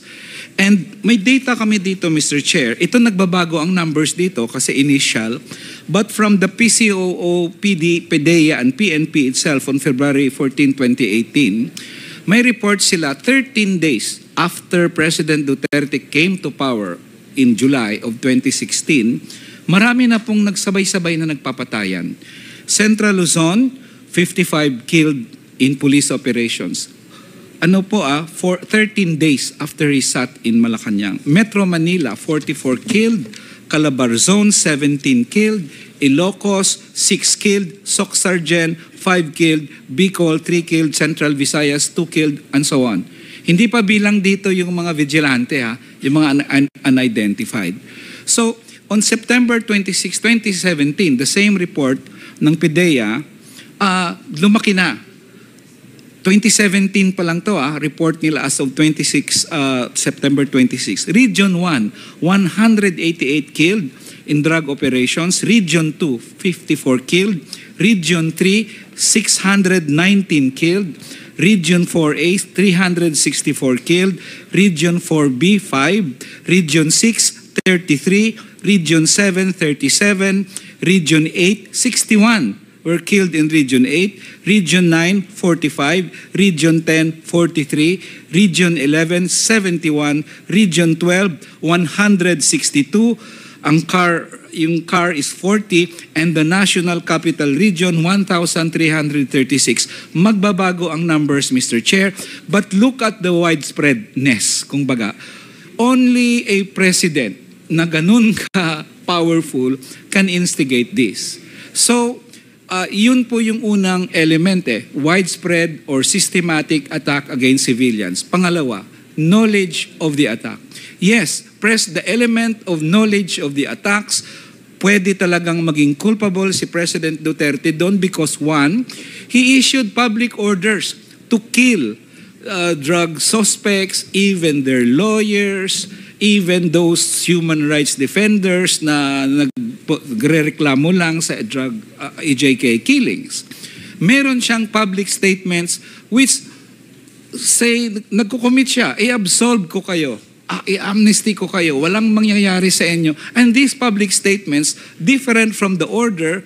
And may data kami dito, Mr. Chair. Ito nagbabago ang numbers dito kasi initial. But from the PCOO, PDEA, and PNP itself on February 14, 2018, may report sila 13 days after President Duterte came to power in July of 2016, marami na pong nagsabay-sabay na nagpapatayan. Central Luzon, 55 killed in police operations. For 13 days after he sat in Malacanang. Metro Manila, 44 killed. Calabarzon, 17 killed. Ilocos, 6 killed. Soc-Sargen, 5 killed. Bicol, 3 killed. Central Visayas, 2 killed, and so on. Hindi pa bilang dito yung mga vigilante, yung mga unidentified. So, on September 26, 2017, the same report ng PDEA, lumaki na. 2017 pa lang to, report nila as of September 26. Region 1, 188 killed in drug operations. Region 2, 54 killed. Region 3, 619 killed. Region 4A, 364 killed. Region 4B, 5. Region 6, 33. Region 7, 37. Region 8, 61 were killed in Region 8. Region 9, 45. Region 10, 43. Region 11, 71. Region 12, 162. Yung CAR is 40, and the National Capital Region, 1,336. Magbabago ang numbers, Mr. Chair, but look at the widespreadness, kung baga. Only a president na ganun ka-powerful can instigate this. So, yun po yung unang element widespread or systematic attack against civilians. Pangalawa, knowledge of the attack. Yes, the element of knowledge of the attacks, pwede talagang maging culpable si President Duterte doon because one, he issued public orders to kill drug suspects, even their lawyers, even those human rights defenders na nagrereklamo lang sa drug EJK killings. Meron siyang public statements which say, nagko-commit siya, i-absolve ko kayo, i-amnesty ko kayo, walang mangyayari sa inyo. And these public statements, different from the order,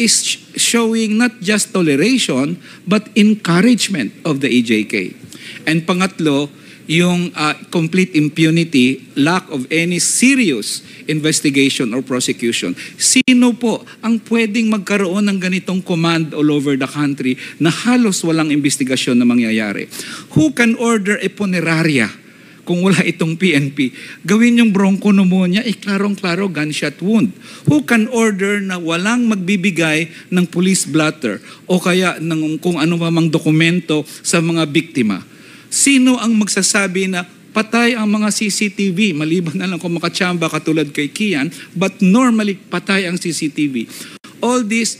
is showing not just toleration, but encouragement of the EJK. And pangatlo, yung complete impunity, lack of any serious investigation or prosecution. Sino po ang pwedeng magkaroon ng ganitong command all over the country na halos walang investigasyon na mangyayari? Who can order a funeraria kung wala itong PNP? Gawin yung bronchopneumonia, klarong-klaro, gunshot wound. Who can order na walang magbibigay ng police blotter o kaya ng kung ano mang dokumento sa mga biktima? Sino ang magsasabi na patay ang mga CCTV, maliban na lang kung makachamba katulad kay Kian, but normally patay ang CCTV. All this,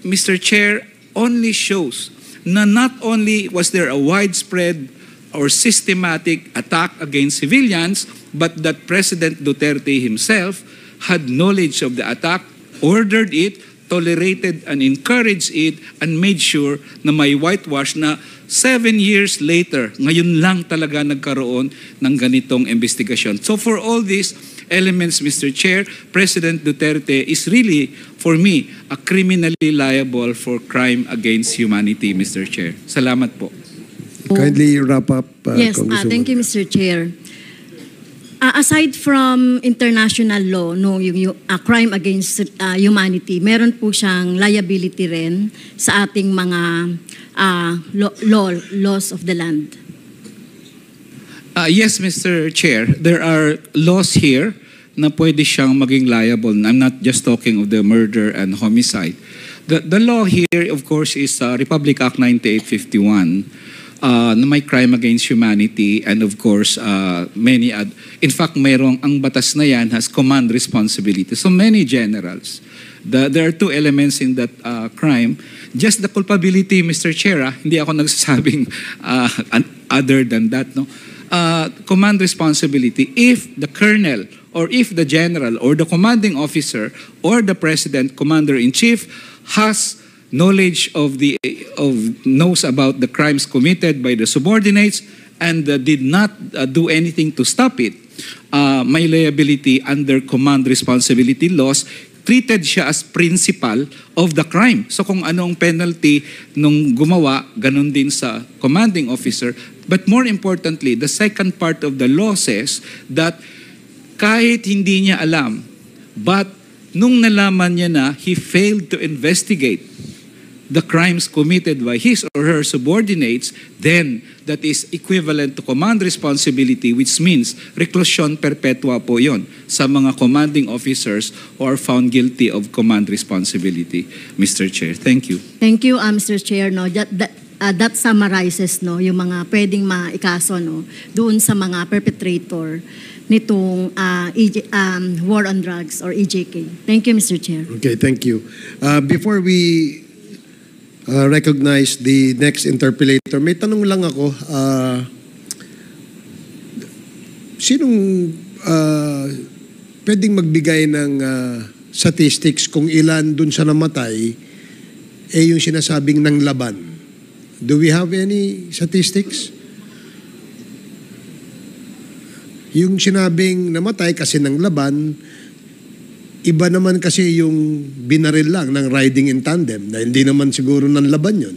Mr. Chair, only shows na not only was there a widespread or systematic attack against civilians, but that President Duterte himself had knowledge of the attack, ordered it, tolerated and encouraged it, and made sure na may whitewash na 7 years later, ngayon lang talaga nagkaroon ng ganitong investigasyon. So for all these elements, Mr. Chair, President Duterte is really, for me, a criminally liable for crime against humanity, Mr. Chair. Salamat po. Kindly wrap up, Yes, Congresswoman. thank you, Mr. Chair. Aside from international law, yung crime against humanity, meron po siyang liability rin sa ating mga laws of the land. Yes, Mr. Chair. There are laws here na pwede siyang maging liable. I'm not just talking of the murder and homicide. The law here, of course, is Republic Act 9851. Na may crime against humanity, and of course in fact ang batas na yan has command responsibility. So many generals There are two elements in that crime. Just the culpability, Mr. Chair, hindi ako nagsasabing other than that, no? Command responsibility. If the colonel or if the general or the commanding officer or the president, commander-in-chief, has knowledge knows about the crimes committed by the subordinates and did not do anything to stop it, may liability under command responsibility laws, treated siya as principal of the crime. So kung anong penalty nung gumawa, ganun din sa commanding officer. But more importantly, the second part of the law says that kahit hindi niya alam, but nung nalaman niya na he failed to investigate the crimes committed by his or her subordinates, then that is equivalent to command responsibility, which means reclusion perpetua po yon sa mga commanding officers who are found guilty of command responsibility. Mr. Chair, thank you. Thank you, Mr. Chair. No, that summarizes no yung mga pwedeng maikaso no doon sa mga perpetrator nitong war on drugs or EJK. Thank you, Mr. Chair. Okay, thank you. Before we recognize the next interpellator, may tanong lang ako. Sinong pwedeng magbigay ng statistics kung ilan dun sa namatay yung sinasabing ng laban? Do we have any statistics? Yung sinabing namatay kasi ng laban, iba naman kasi yung binaril lang ng riding in tandem na hindi naman siguro ng laban yun.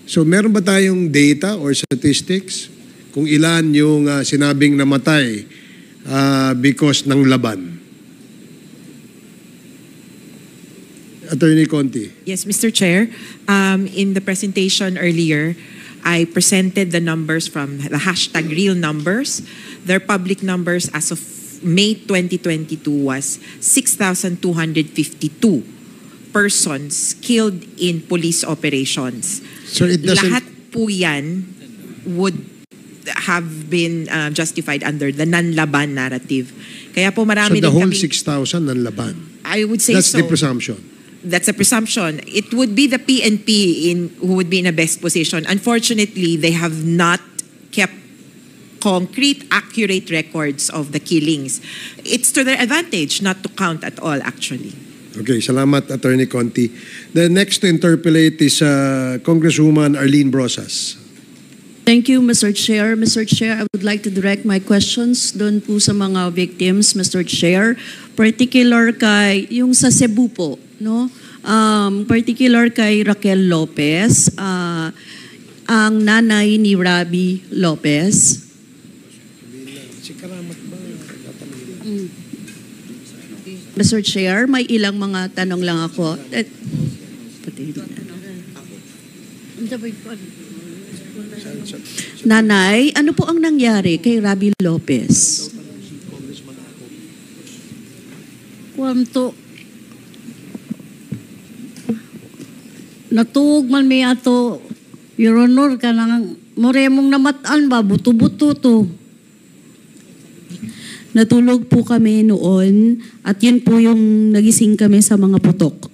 So meron ba tayong data or statistics kung ilan yung sinabing namatay because ng laban? Attorney Conti. Yes, Mr. Chair. In the presentation earlier, I presented the numbers from the hashtag real numbers. Their public numbers as of May 2022 was 6,252 persons killed in police operations. So it doesn't... Lahat po yan would have been justified under the non-laban narrative. Kaya po marami so the whole kaming, 6,000 non-laban? I would say That's so. the presumption. That's a presumption. It would be the PNP who would be in a best position. Unfortunately, they have not kept concrete, accurate records of the killings. It's to their advantage not to count at all, actually. Okay, salamat, Attorney Conti. The next to interpellate is Congresswoman Arlene Brosas. Thank you, Mr. Chair. Mr. Chair, I would like to direct my questions doon po sa mga victims, Mr. Chair. Particular kay, yung sa Cebu po, no? Particular kay Raquel Lopez, ang nanay ni Rabi Lopez. Mr. Chair, may ilang mga tanong lang ako. Nanay, ano po ang nangyari kay Rabi Lopez? Kwanto natuog man may ato Your Honor ka nang moremong namatan ba buto-buto to. Natulog po kami noon at yun po yung nagising kami sa mga putok.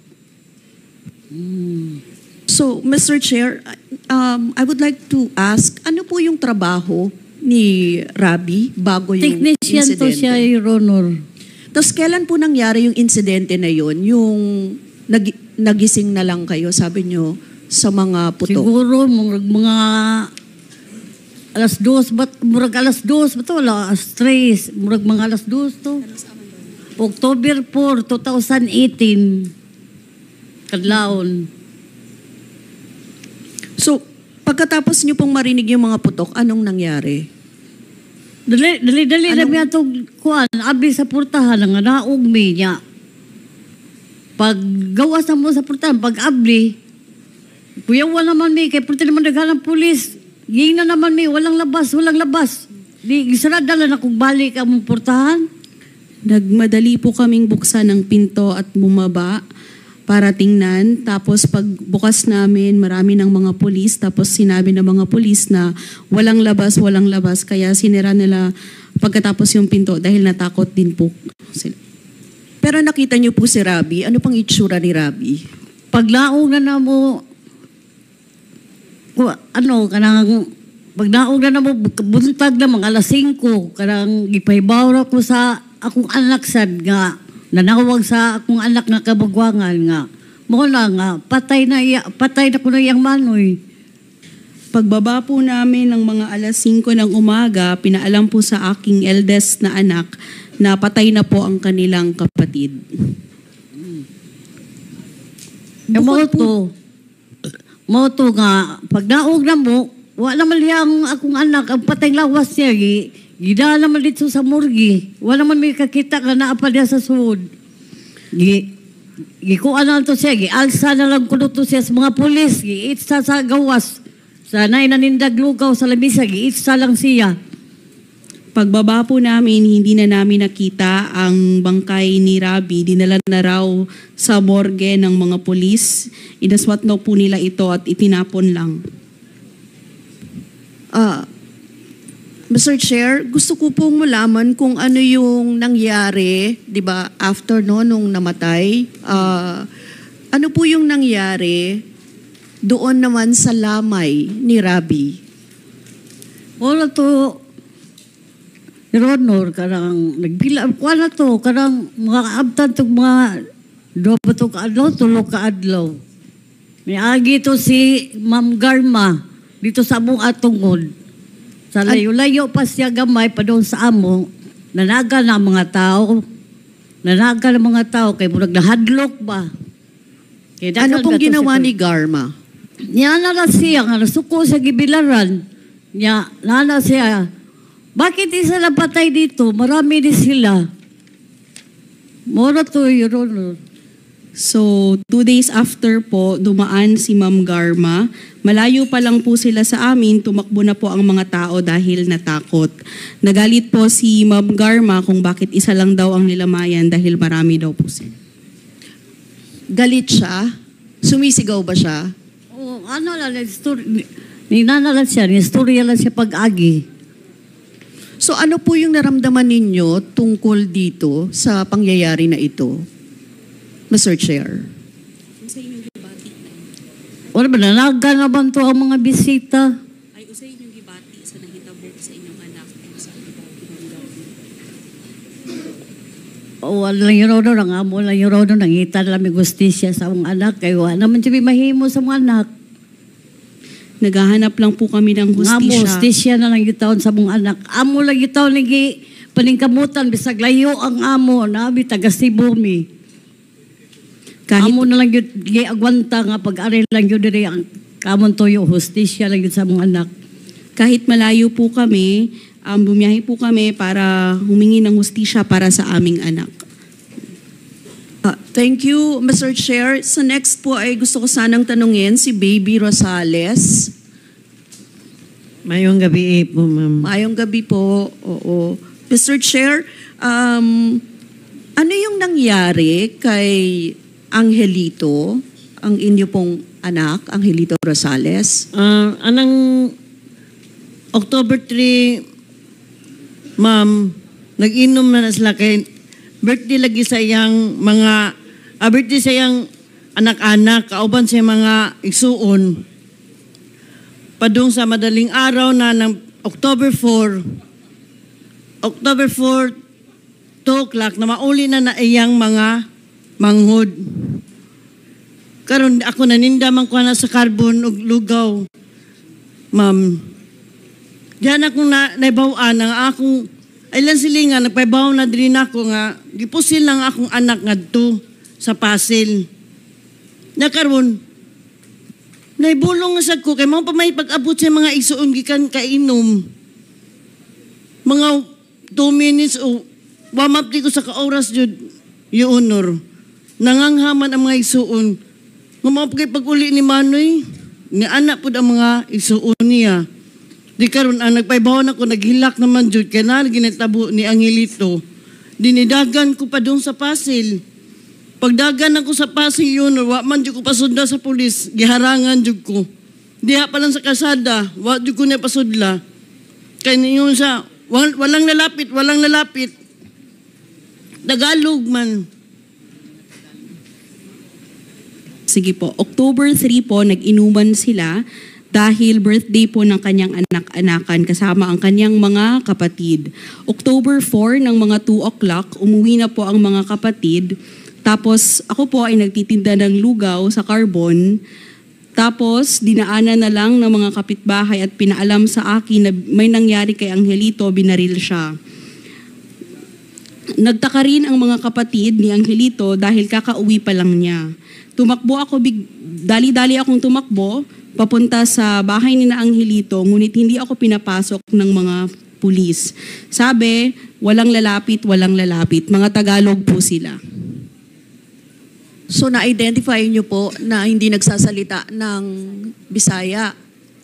So, Mr. Chair, I would like to ask, ano po yung trabaho ni Rabi bago yung Technician insidente? to siya, Your Honor. Tapos kailan po nangyari yung insidente na yun? Yung nagising na lang kayo, sabi nyo, sa mga putok? Siguro, mga alas 2, murag alas 2, ba't wala, alas 3, murag mga alas 2 to. October 4, 2018, Kadlaon. So, pagkatapos nyo pong marinig yung mga putok, anong nangyari? Dali na miya itong kuhan, abi sa portahan, nga naog mi niya. Pag gawas na mo sa portahan, pag abli, kuyawa naman mi, kaya pwede naman naghalang pulis, ging na naman mi, walang labas. Di, gisarada lang akong balik ang portahan. Nagmadali po kaming buksan ng pinto at bumaba para tingnan. Tapos pag bukas namin, marami ng mga pulis. Tapos sinabi ng mga pulis na walang labas. Kaya sinira nila pagkatapos yung pinto dahil natakot din po sila. Pero nakita niyo po si Rabi. Ano pang itsura ni Rabi? Paglaong na mo, paglaong na mo, buntag na mga alas 5, karang ipaibaw ra ko sa akong anak sad nga, nanawag sa akong anak nga kabugwangan nga, mo na nga, patay na ko na iyang manoy. Pagbaba po namin ng mga alas 5 ng umaga, pinaalam po sa aking eldest na anak na patay na po ang kanilang kapatid. Mo to nga, pag naog na mo, wala naman ang akong anak, ang patay lawas niya, gida naman dito sa morgue. Wala naman may kakita ka na apa niya sa suod. Gikuan na to siya, gialsa na lang kuno to siya sa mga pulis, giitsa sa gawas. Sana'y nanindag lugaw sa lamisa, giitsa lang siya. Pagbaba po namin, hindi na namin nakita ang bangkay ni Rabi. Dinala na raw sa morgue ng mga pulis. Inaswat na po nila ito at itinapon lang. Mr. Chair, gusto ko pong malaman kung ano yung nangyari, di ba, after nung namatay. Ano po yung nangyari doon naman sa lamay ni Rabi? Wala to, Your Honor, karang nagbila, wala to, karang mga kaabtan to mga tulog ka adlaw. May agi to si Ma'am Garma dito sa among atungod. Sa layo-layo pa siya gamay pa doon sa amo, nanaga na mga tao. Nanaga na mga tao, kay murag nahadlok ba? Ano pong ginawa ni Garma? Niya na siya, nga nasuko sa gibilaran. Niya, nana siya, bakit isa na patay dito? Marami din sila. Mora to, Your Honor. So, 2 days after po, dumaan si Ma'am Garma. Malayo pa lang po sila sa amin, tumakbo na po ang mga tao dahil natakot. Nagalit po si Ma'am Garma kung bakit isa lang daw ang nilamayan dahil marami daw po sila. Galit siya? Sumisigaw ba siya? Ano lang, ninanalan siya, nistorya lang siya pag-agi. So ano po yung naramdaman ninyo tungkol dito sa pangyayari na ito, Mr. Chair? Wala ba, nanaga naman to ang mga bisita? Ay, usay inyong gibati sa nahitabo sa inyong anak. Wala lang yung rodo, nangamo lang yung rodo, nangitan lang may gustisya sa mga anak. Kaya wala naman siya mahimo sa mga anak. Naghahanap lang po kami ng hustisya. Amo, hustisya na lang gitaon sa mga anak. Amo lang gitaon lagi paningkamutan, bisag layo ang amo, nabi taga Cebu mi. Amo na lang yun, agwanta nga pag-aral lang yun diri ang kamon toyo, hustisya lang yun sa mga anak. Kahit malayo po kami, bumiyahe po kami para humingi ng hustisya para sa aming anak. Thank you, Mr. Chair. So next po ay gusto ko sanang tanungin si Baby Rosales. Mayong gabi po, ma'am. Mayong gabi po, oo. Mr. Chair, ano yung nangyari kay Angelito, ang inyo pong anak, Angelito Rosales? Anang October 3, ma'am, nag-inom na sila kay birthday lagi sa iyang mga, birthday sa iyang anak-anak, kauban sa mga igsuon. Padung sa madaling araw na ng October 4, 2 o'clock, na mauli na iyang mga manghod. Karon ako nanindaman ko na sa carbon ug lugaw. Ma'am, diyan akong naibawaan ang akong ilan sila nga, nagpaibaw na din ako nga, gipusil lang akong anak nga to sa Pasil. Nakaroon, naibulong nga sa ko, kay mga pa may pag-abot sa mga isuon gikan kainom. Mga 2 minutes o wamap di ko sa ka-oras jud, Your Honor. Nanganghaman ang mga isuon. Nga mga pag-uli ni Manoy, ni anak po ang mga isuon niya. Di karon nagpaibaw na ko, naghilak naman jud kaya na ginatabo ni Angelito. Dinidagan ko pa doon sa Pasil. Pagdagan ako sa Pasil yun, wa man jud ko pasudla sa pulis, giharangan jud ko. Diha pa lang sa kasada, wa jud ko na pasudla. Kaya niyon sa walang lalapit. Tagalog man. Sige po. October 3 po, nag-inuman sila dahil birthday po ng kanyang anak-anakan kasama ang kanyang mga kapatid. October 4 ng mga 2 o'clock, umuwi na po ang mga kapatid. Tapos ako po ay nagtitinda ng lugaw sa Carbon. Tapos dinaanan na lang ng mga kapitbahay at pinaalam sa akin na may nangyari kay Angelito, binaril siya. Nagtaka rin ang mga kapatid ni Angelito dahil kakauwi pa lang niya. Tumakbo ako, dali-dali akong tumakbo papunta sa bahay ni Angelito, ngunit hindi ako pinapasok ng mga pulis. Sabi, walang lalapit. Mga Tagalog po sila. So na-identify niyo po na hindi nagsasalita ng Bisaya?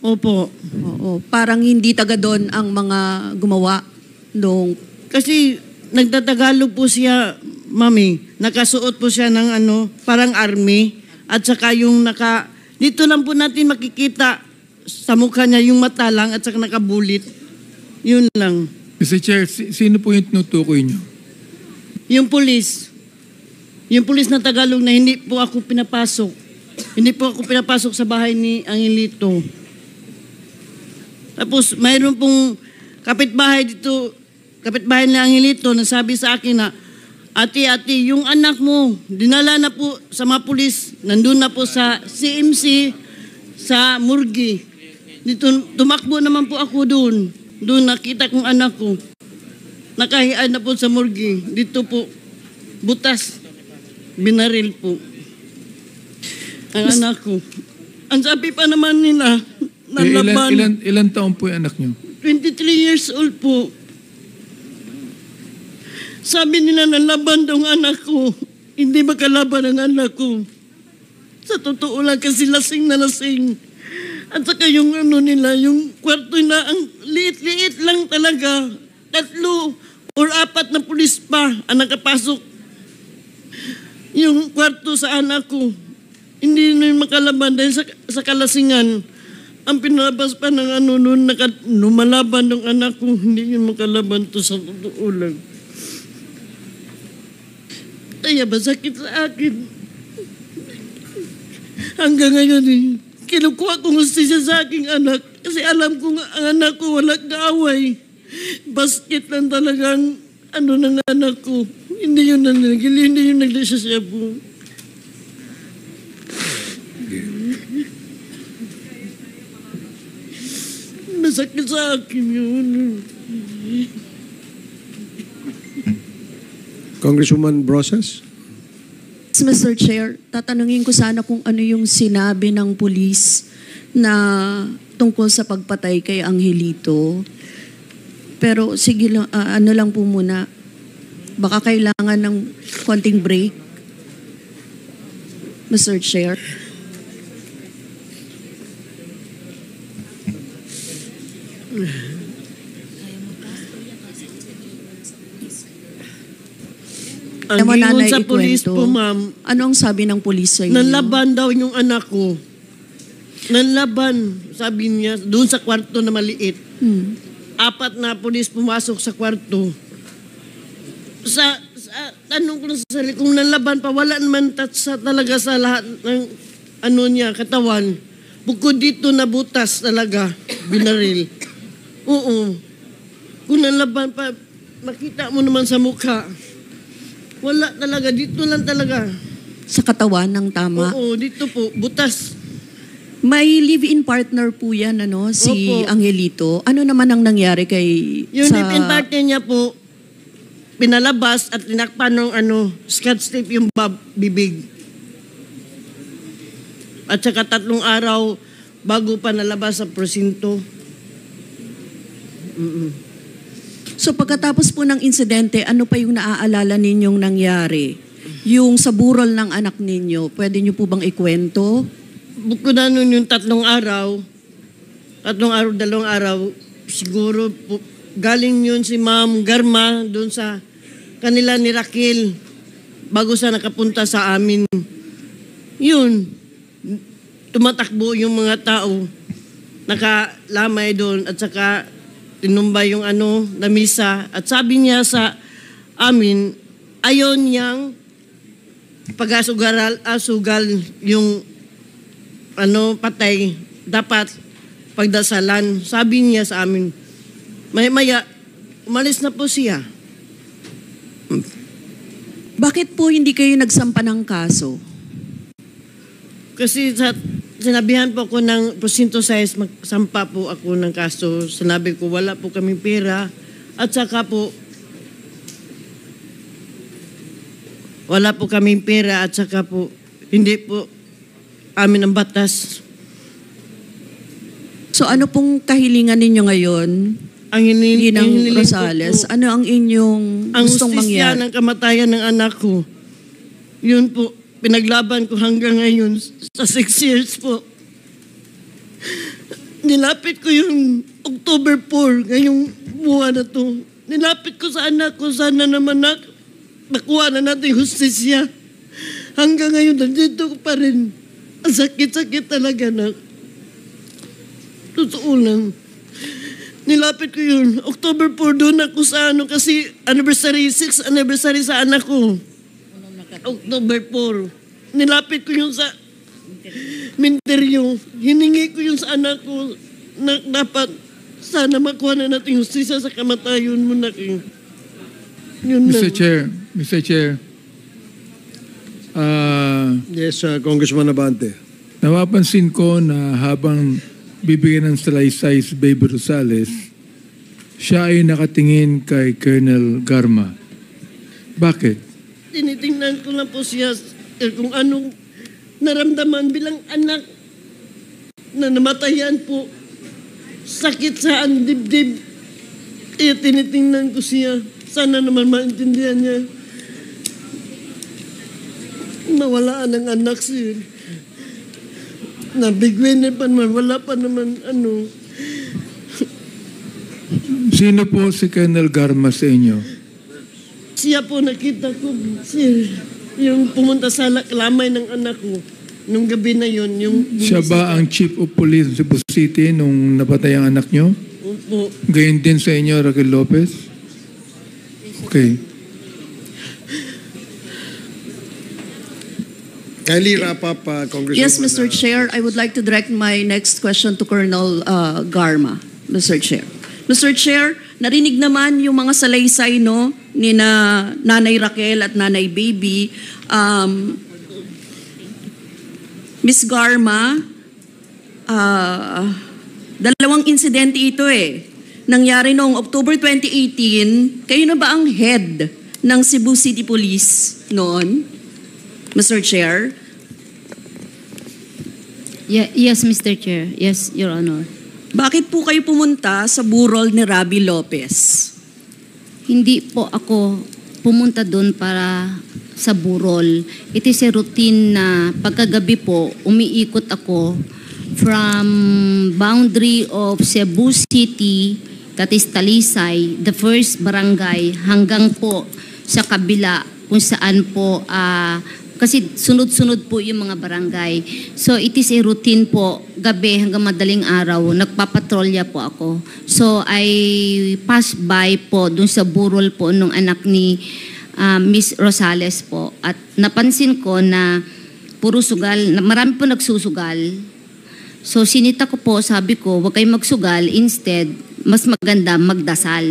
Opo. Oo. Parang hindi taga doon ang mga gumawa nung... Kasi nagtatagalog po siya, mami. Nakasuot po siya ng parang army. At saka yung dito lang po natin makikita sa mukha niya yung mata lang at saka nakabulit. Yun lang. Mr. Chair, sino po yung tinutukoy niyo? Yung pulis. Yung pulis na Tagalog na hindi po ako pinapasok. Hindi po ako pinapasok sa bahay ni Angelito. Tapos mayroon pong kapitbahay dito, kapitbahay ni Angelito, nasabi sa akin na, Ate, yung anak mo, dinala na po sa mga pulis, nandun na po sa CMC, sa Murgi. Dito, tumakbo naman po ako doon. Doon nakita kong anak ko. Nakahian na po sa Murgi. Dito po, butas. Binaril po. Ang anak ko. Ang sabi pa naman nila, nalaban. Ilan taon po yung anak niyo? 23 years old po. Sabi nila nalaban daw ang anak ko. Hindi makalaban ang anak ko. Sa totoo lang kasi lasing na lasing. At saka yung nila, yung kwarto na ang liit-liit lang talaga. 3 or 4 na pulis pa ang nakapasok. Yung kwarto sa anak ko. Hindi na makalaban dahil sa kalasingan. Ang pinalabas pa ng noon, lumalaban ng anak ko. Hindi yun makalaban to sa totoo lang. Kaya masakit sa akin. Hanggang ngayon kinukuha ko siya sa aking anak. Kasi alam ko nga ang anak ko walang kaaway. Basket lang talagang ng anak ko. Hindi yun hindi yun naglasya po. Masakit sa akin yun. Congresswoman Brosas? Mr. Chair, tatanungin ko sana kung ano yung sinabi ng pulis na tungkol sa pagpatay kay Angelito. Pero sige lang, lang po muna. Baka kailangan ng konting break. Mr. Chair. Ang gingon sa pulis po, ma'am. Ano ang sabi ng pulis sa inyo? Nanlaban daw yung anak ko. Nanlaban, sabi niya, doon sa kwarto na maliit. 4 na pulis pumasok sa kwarto. Sa tanong ko na sa sarili, kung nanlaban pa, wala naman sa talaga sa lahat ng niya, katawan. Bukod dito nabutas talaga, binaril. Oo. Kung nanlaban pa, makita mo naman sa mukha. Wala talaga, dito lang talaga. Sa katawan ng tama? Oo, dito po, butas. May live-in partner po yan, si Opo. Angelito. Ano naman ang nangyari kay... Yung live-in partner niya po, pinalabas at tinakpan ng scotch tape yung bibig. At saka 3 araw bago pa nalabas sa presinto. So pagkatapos po ng insidente, ano pa yung naaalala ninyong nangyari? Yung sa burol ng anak ninyo, pwede niyo po bang ikwento? Bukod na nun yung 3 araw, 2 araw, siguro po, galing yun si Ma'am Garma doon sa kanila ni Raquel bago sa nakapunta sa amin. Yun, tumatakbo yung mga tao, nakalamay doon at saka tinumba yung na misa. At sabi niya sa amin, ayaw niyang pag-asugal yung patay, dapat pagdasalan. Sabi niya sa amin, maya, umalis na po siya. Bakit po hindi kayo nagsampa ng kaso? Kasi sinabihan po ako ng Presinto 6, magsampa po ako ng kaso. Sinabi ko, wala po kaming pera. At saka po, wala po kaming pera. At saka po, hindi po amin ang batas. So ano pong kahilingan ninyo ngayon? Ang Ginang Rosales, ano ang inyong gustong hustisya mangyari? ng kamatayan ng anak ko, yun po, pinaglaban ko hanggang ngayon sa 6 years po. Nilapit ko yung October 4, ngayong buwan na to. Nilapit ko sa anak ko, sana naman nakuha na natin hustisya. Hanggang ngayon, nandito ko pa rin. Ang sakit-sakit talaga na. Totoo lang. Nilapit ko yun. October 4 doon ako sa kasi anniversary, 6th anniversary sa anak ko. October 4. Nilapit ko yun sa Minteryo. Hiningi ko yun sa anak ko na dapat sana makuha na natin hustisya sa kamatayon mo na kayo. Yun Mr. lang. Chair. Yes, Congressman Abante. Napapansin ko na habang bibigyan ng salaysay si Baby Rosales, siya ay nakatingin kay Colonel Garma. Bakit? Tinitingnan ko lang po siya kung anong naramdaman bilang anak na namatayan po. Sakit sa ang dibdib. Tinitingnan ko siya. Sana naman maintindihan niya. Nawalaan ang anak siya. Nabigwin pa naman, wala pa naman Sino po si Colonel Garma sa inyo? Siya po nakita ko, sir, yung pumunta sa lamay ng anak ko. Nung gabi na yun, Siya ba ang Chief of Police ng Cebu City nung napatay ang anak nyo? Opo. Gayon din sa inyo, Raquel Lopez? Okay. Kindly wrap up, Congresswoman. Yes, Mr. Chair, I would like to direct my next question to Colonel Garma, Mr. Chair. Mr. Chair, narinig naman yung mga salaysay ni Nanay Raquel at Nanay Baby. Ms. Garma, dalawang insidente ito Nangyari noong October 2018, kayo na ba ang head ng Cebu City Police noon, Mr. Chair? Yes, Mr. Chair. Yes, Your Honor. Bakit po kayo pumunta sa burol ni Rabi Lopez? Hindi po ako pumunta doon para sa burol. It is a routine na pagkagabi po, umiikot ako from boundary of Cebu City, that is Talisay, the first barangay, hanggang po sa kabila kung saan po, kasi sunod-sunod po yung mga barangay. So it is a routine po, gabi hanggang madaling araw, nagpapatrolya po ako. So I pass by po dun sa burol po nung anak ni Miss Rosales po. At napansin ko na puro sugal, marami po nagsusugal. So sinita ko po, sabi ko, huwag kayong magsugal, instead, mas maganda magdasal.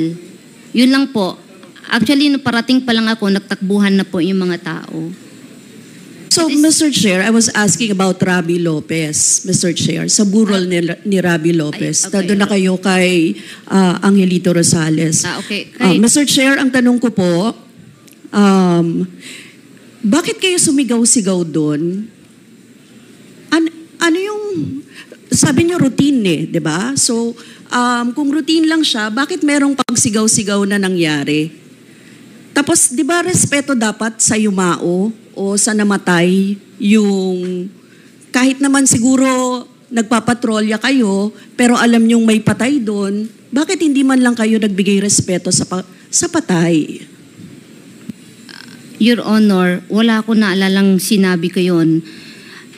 Yun lang po. Actually, nung parating pa lang ako, nagtakbuhan na po yung mga tao. So, Mr. Chair, I was asking about Rabi Lopez, Mr. Chair, sa burol ni Rabi Lopez. Doon na kayo kay Angelito Rosales. Okay. Mr. Chair, ang tanong ko po, bakit kayo sumigaw-sigaw doon? Ano yung, sabi niyo routine di ba? So, kung routine lang siya, bakit merong pagsigaw-sigaw na nangyari? Tapos, di ba respeto dapat sa yumao o sa namatay yung kahit naman siguro nagpapatrolya kayo pero alam niyong may patay doon, bakit hindi man lang kayo nagbigay respeto sa patay? Your Honor, wala ko naalalang sinabi ko yun.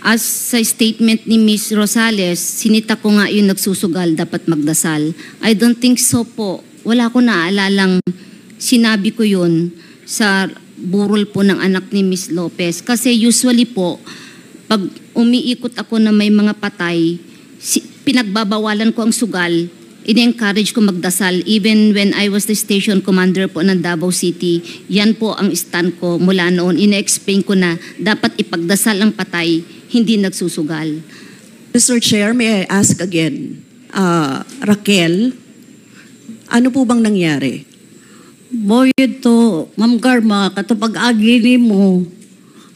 As sa statement ni Miss Rosales, sinita ko nga yung nagsusugal, dapat magdasal. I don't think so po. Wala ko naalalang sinabi ko yun sa burol po ng anak ni Miss Lopez. Kasi usually po, pag umiikot ako na may mga patay, pinagbabawalan ko ang sugal, ini-encourage ko magdasal. Even when I was the station commander po ng Davao City, yan po ang stand ko mula noon. Ina-explain ko na dapat ipagdasal ang patay, hindi nagsusugal. Mr. Chair, may I ask again, Raquel, ano po bang nangyari? Boy, ito, Ma'am Garma, katupag agi mo,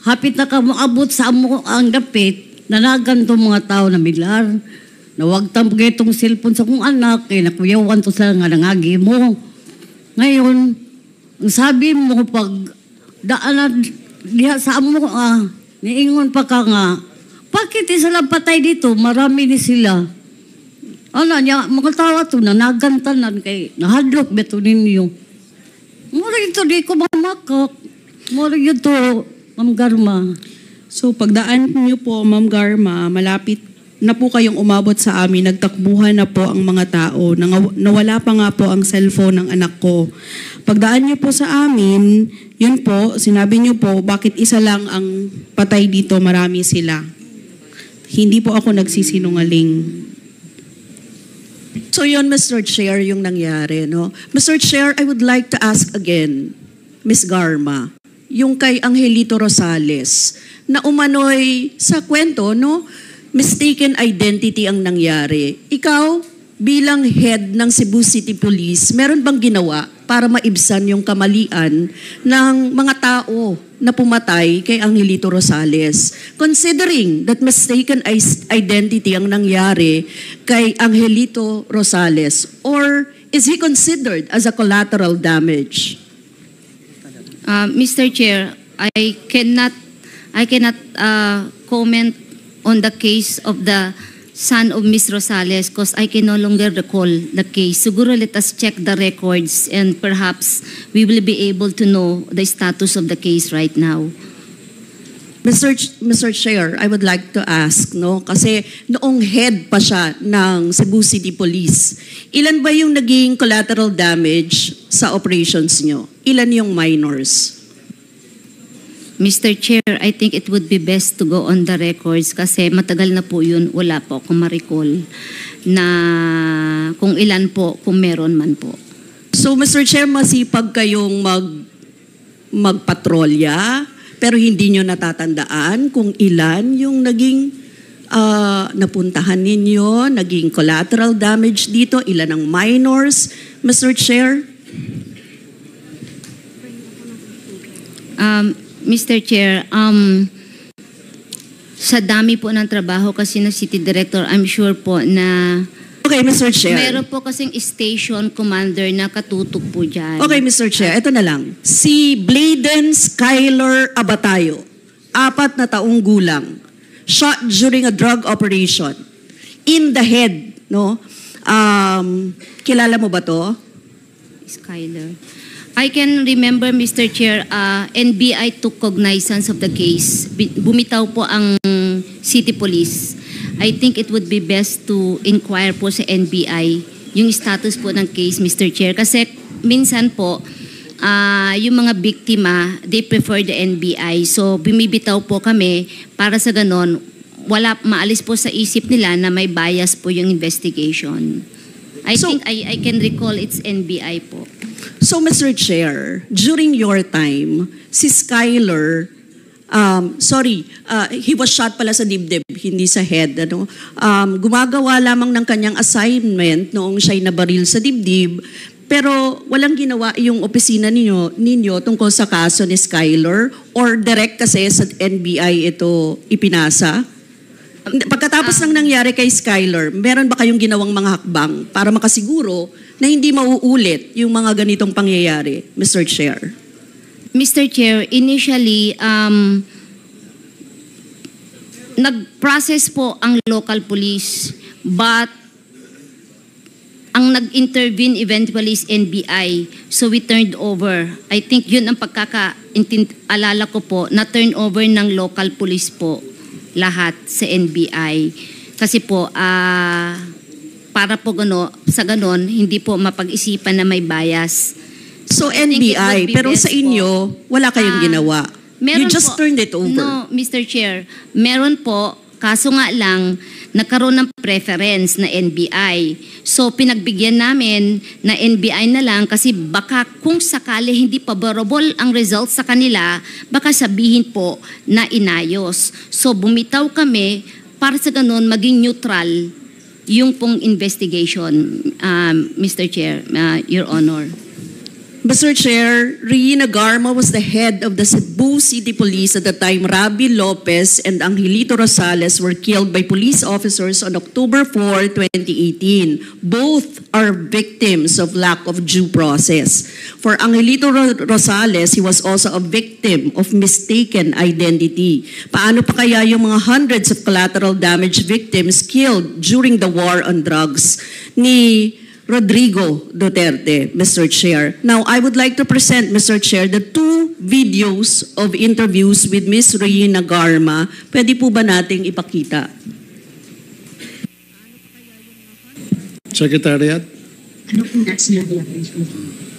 hapit na ka moabot sa amo ang dapit, nanagan to mga tao na milar. Nawagtam itong cellphone sa kong anak, nakuyawan to sa nga nangagi mo. Ngayon, ang sabi mo, pag daanan diha sa amo, niingon pa ka nga, bakit isa lang patay dito? Marami ni sila. Ano niya, mga tawa to, nanagantanan kay, nahadlok beto ninyo. Mura ito, di ko mamakak. Mura ito, Ma'am Garma. So pagdaan niyo po, Ma'am Garma, malapit na po kayong umabot sa amin, nagtakbuhan na po ang mga tao, nawala pa nga po ang cellphone ng anak ko. Pagdaan niyo po sa amin, yun po, sinabi niyo po, bakit isa lang ang patay dito, marami sila. Hindi po ako nagsisinungaling. So yun, Mr. Chair, yung nangyari, no? Mr. Chair, I would like to ask again, Ms. Garma, yung kay Angelito Rosales, na umano'y sa kwento, no? Mistaken identity ang nangyari. Ikaw, bilang head ng Cebu City Police, meron bang ginawa para maibsan yung kamalian ng mga tao na pumatay kay Angelito Rosales? Considering that mistaken identity ang nangyari kay Angelito Rosales, or is he considered as a collateral damage? Mr. Chair, I cannot comment on the case of the son of Miss Rosales because I can no longer recall the case. Siguro let us check the records and perhaps we will be able to know the status of the case right now. Mr. Chair, I would like to ask, no? Kasi noong head pa siya ng Cebu City Police, ilan ba yung naging collateral damage sa operations nyo? Ilan yung minors? Mr. Chair, I think it would be best to go on the records kasi matagal na po yun, wala po akong ma-recall na kung ilan po, kung meron man po. So Mr. Chair, masipag kayong magpatrolya pero hindi nyo natatandaan kung ilan yung naging napuntahan ninyo, naging collateral damage dito, ilan ang minors, Mr. Chair? Mr. Chair, sa dami po ng trabaho kasi ng City Director, I'm sure po na okay, Mr. Chair. Meron po kasing station commander na katutok po dyan. Okay, Mr. Chair, ito na lang. Si Bladen Skyler Abatayo, 4 na taong gulang, shot during a drug operation in the head, no? Kilala mo ba to? Skyler. I can remember, Mr. Chair, NBI took cognizance of the case. Bumitaw po ang City Police. I think it would be best to inquire po sa NBI yung status po ng case, Mr. Chair. Kasi minsan po, yung mga biktima, they prefer the NBI. So, bumibitaw po kami para sa ganon, maalis po sa isip nila na may bias po yung investigation. I think I can recall it's NBI po. So, Mr. Chair, during your time, si Skyler, he was shot pala sa dibdib, hindi sa head. Ano? Gumagawa lamang ng kanyang assignment noong siya'y nabaril sa dibdib, pero walang ginawa yung opisina ninyo tungkol sa kaso ni Skyler, or direct kasi sa NBI ito ipinasa? Pagkatapos ng nangyari kay Skyler, meron ba kayong ginawang mga hakbang para makasiguro na hindi mauulit yung mga ganitong pangyayari, Mr. Chair? Mr. Chair, initially, nag-process po ang local police, but ang nag-intervene eventually is NBI. So we turned over. I think yun ang pagkaka-alala ko po, na turn over ng local police po lahat sa NBI. Kasi po, para po sa ganon, hindi po mapag-isipan na may bias. So I think it would NBI, be pero best sa inyo, wala kayong ginawa. You Meron just po. turned it over. No, Mr. Chair. Meron po, kaso nga lang, nagkaroon ng preference na NBI. So, pinagbigyan namin na NBI na lang kasi baka kung sakali hindi favorable ang results sa kanila, baka sabihin po na inayos. So, bumitaw kami para sa ganun maging neutral yung pong investigation, Mr. Chair, Your Honor. Mr. Chair, Reina Garma was the head of the Cebu City Police at the time Rabi Lopez and Angelito Rosales were killed by police officers on October 4, 2018. Both are victims of lack of due process. For Angelito Rosales, he was also a victim of mistaken identity. Paano pa kaya yung mga hundreds of collateral damage victims killed during the war on drugs ni Rodrigo Duterte, Mr. Chair? Now, I would like to present, Mr. Chair, the 2 videos of interviews with Ms. Reina Garma. Pwede po ba nating ipakita? Secretariat?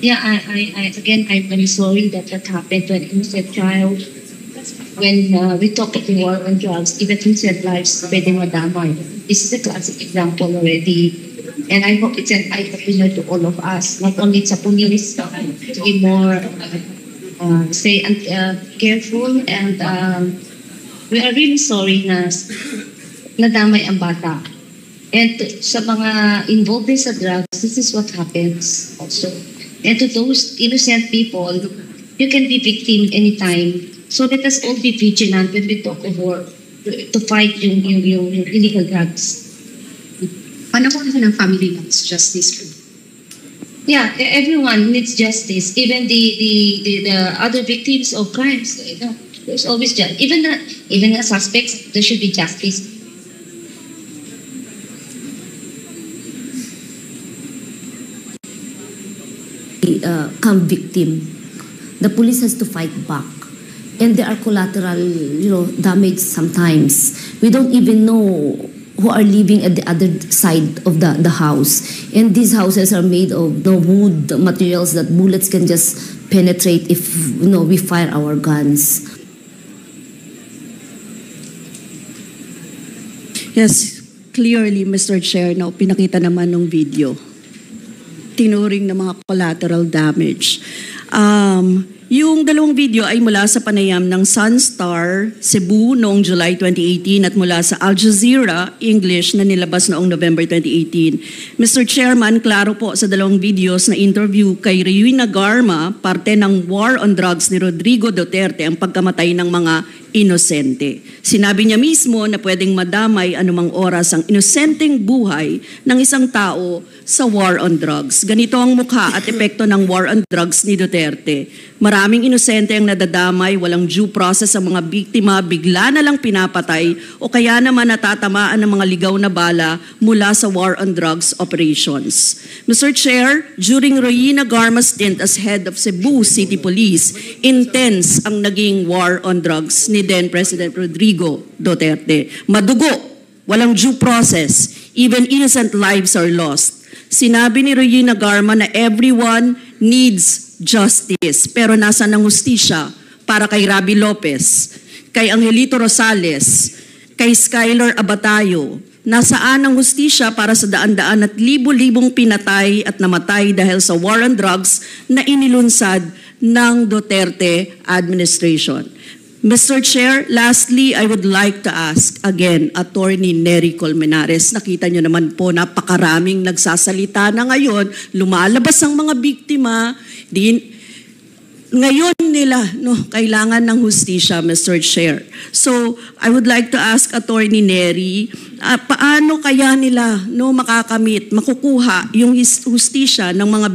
Yeah, again, I'm very sorry that happened to an innocent child. When we talk of the war on drugs, even innocent lives pwede madamay. This is a classic example already. And I hope it's an eye-opener to all of us, not only sa police, to be more, careful. And we are really sorry na nadamay ang bata. And sa mga involved din sa drugs, this is what happens also. And to those innocent people, you can be victim anytime. So let us all be vigilant when we talk of war to fight yung illegal drugs. Paano kung ng family needs justice? Yeah, everyone needs justice. Even the other victims of crimes. There's always justice. Even the suspects, there should be justice. Come victim. The police has to fight back. And there are collateral, damage sometimes. We don't even know who are living at the other side of the house. And these houses are made of the wood materials that bullets can just penetrate if we fire our guns. Yes, clearly, Mr. Chair, na pinakita naman ng video. Tinuring ng mga collateral damage. Yung dalawang video ay mula sa panayam ng Sunstar Cebu noong July 2018 at mula sa Al Jazeera English na nilabas noong November 2018. Mr. Chairman, klaro po sa dalawang videos na interview kay Reina Garma, parte ng war on drugs ni Rodrigo Duterte ang pagkamatay ng mga inosente. Sinabi niya mismo na pwedeng madamay anumang oras ang inosenteng buhay ng isang tao sa war on drugs. Ganito ang mukha at epekto ng war on drugs ni Duterte. Maraming inosente ang nadadamay, walang due process ang mga biktima, bigla na lang pinapatay o kaya naman natatamaan ng mga ligaw na bala mula sa war on drugs operations. Mr. Chair, during Reina Garma's stint as head of Cebu City Police, intense ang naging war on drugs ni then President Rodrigo Duterte. Madugo, walang due process, even innocent lives are lost. Sinabi ni Reina Garma na everyone needs justice, pero nasa ng hustisya para kay Rabi Lopez, kay Angelito Rosales, kay Skyler Abatayo. Nasaan ang hustisya para sa daan-daan at libo-libong pinatay at namatay dahil sa war on drugs na inilunsad ng Duterte administration? Mr. Chair, lastly, I would like to ask again, Attorney Nery Colmenares, nakita nyo naman po, napakaraming nagsasalita na ngayon, lumalabas ang mga biktima, ngayon nila kailangan ng hustisya, Mr. Chair. So, I would like to ask Attorney Nery, paano kaya nila makukuha yung hustisya ng mga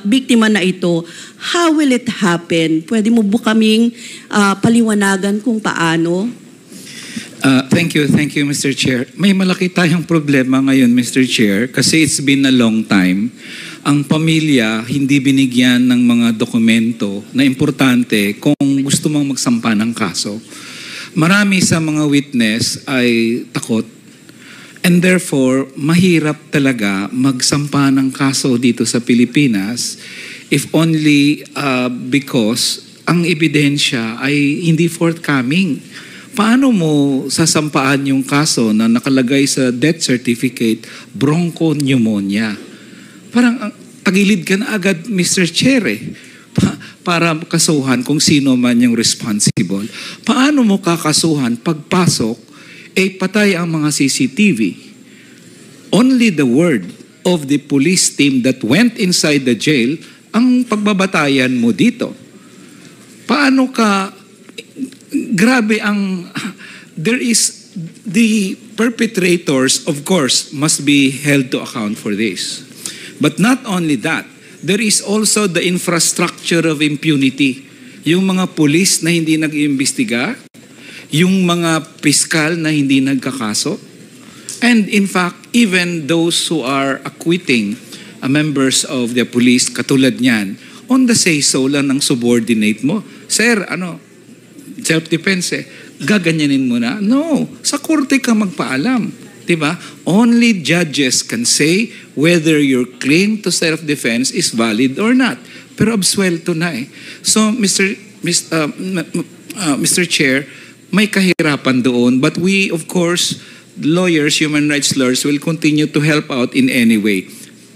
biktima na ito? How will it happen? Pwede mo po kaming paliwanagan kung paano? Thank you, Mr. Chair. May malaki tayong problema ngayon, Mr. Chair, kasi it's been a long time. Ang pamilya hindi binigyan ng mga dokumento na importante kung gusto mong magsampa ng kaso. Marami sa mga witness ay takot and therefore mahirap talaga magsampa ng kaso dito sa Pilipinas if only because ang ebidensya ay hindi forthcoming. Paano mo sasampaan yung kaso na nakalagay sa death certificate, bronchopneumonia? Parang tagilid ka na agad, Mr. Chair, para kasuhan kung sino man yung responsible. Paano mo kakasuhan pagpasok, patay ang mga CCTV? Only the word of the police team that went inside the jail ang pagbabatayan mo dito. Paano ka, grabe ang, there is, the perpetrators, of course, must be held to account for this. But not only that, there is also the infrastructure of impunity. Yung mga pulis na hindi nag-iimbestiga, yung mga piskal na hindi nagkakaso, and in fact, even those who are acquitting members of the police, katulad niyan, on the say-so lang ng subordinate mo, sir, self-defense gaganyanin mo na? No, sa korte ka magpaalam. Diba? Only judges can say whether your claim to self-defense is valid or not. Pero absuelto na eh. So, Mr. Chair, may kahirapan doon, but we, of course, lawyers, human rights lawyers, will continue to help out in any way.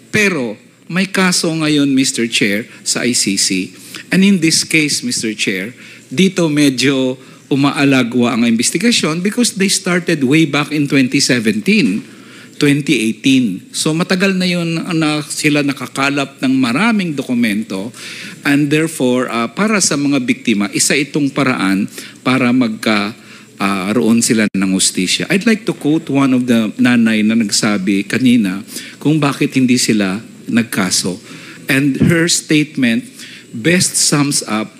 Pero, may kaso ngayon, Mr. Chair, sa ICC. And in this case, Mr. Chair, dito medyo umaalagwa ang investigasyon because they started way back in 2017, 2018. So matagal na yun na sila nakakalap ng maraming dokumento, and therefore, para sa mga biktima, isa itong paraan para roon sila ng hustisya. I'd like to quote one of the nanay na nagsabi kanina kung bakit hindi sila nagkaso. And her statement best sums up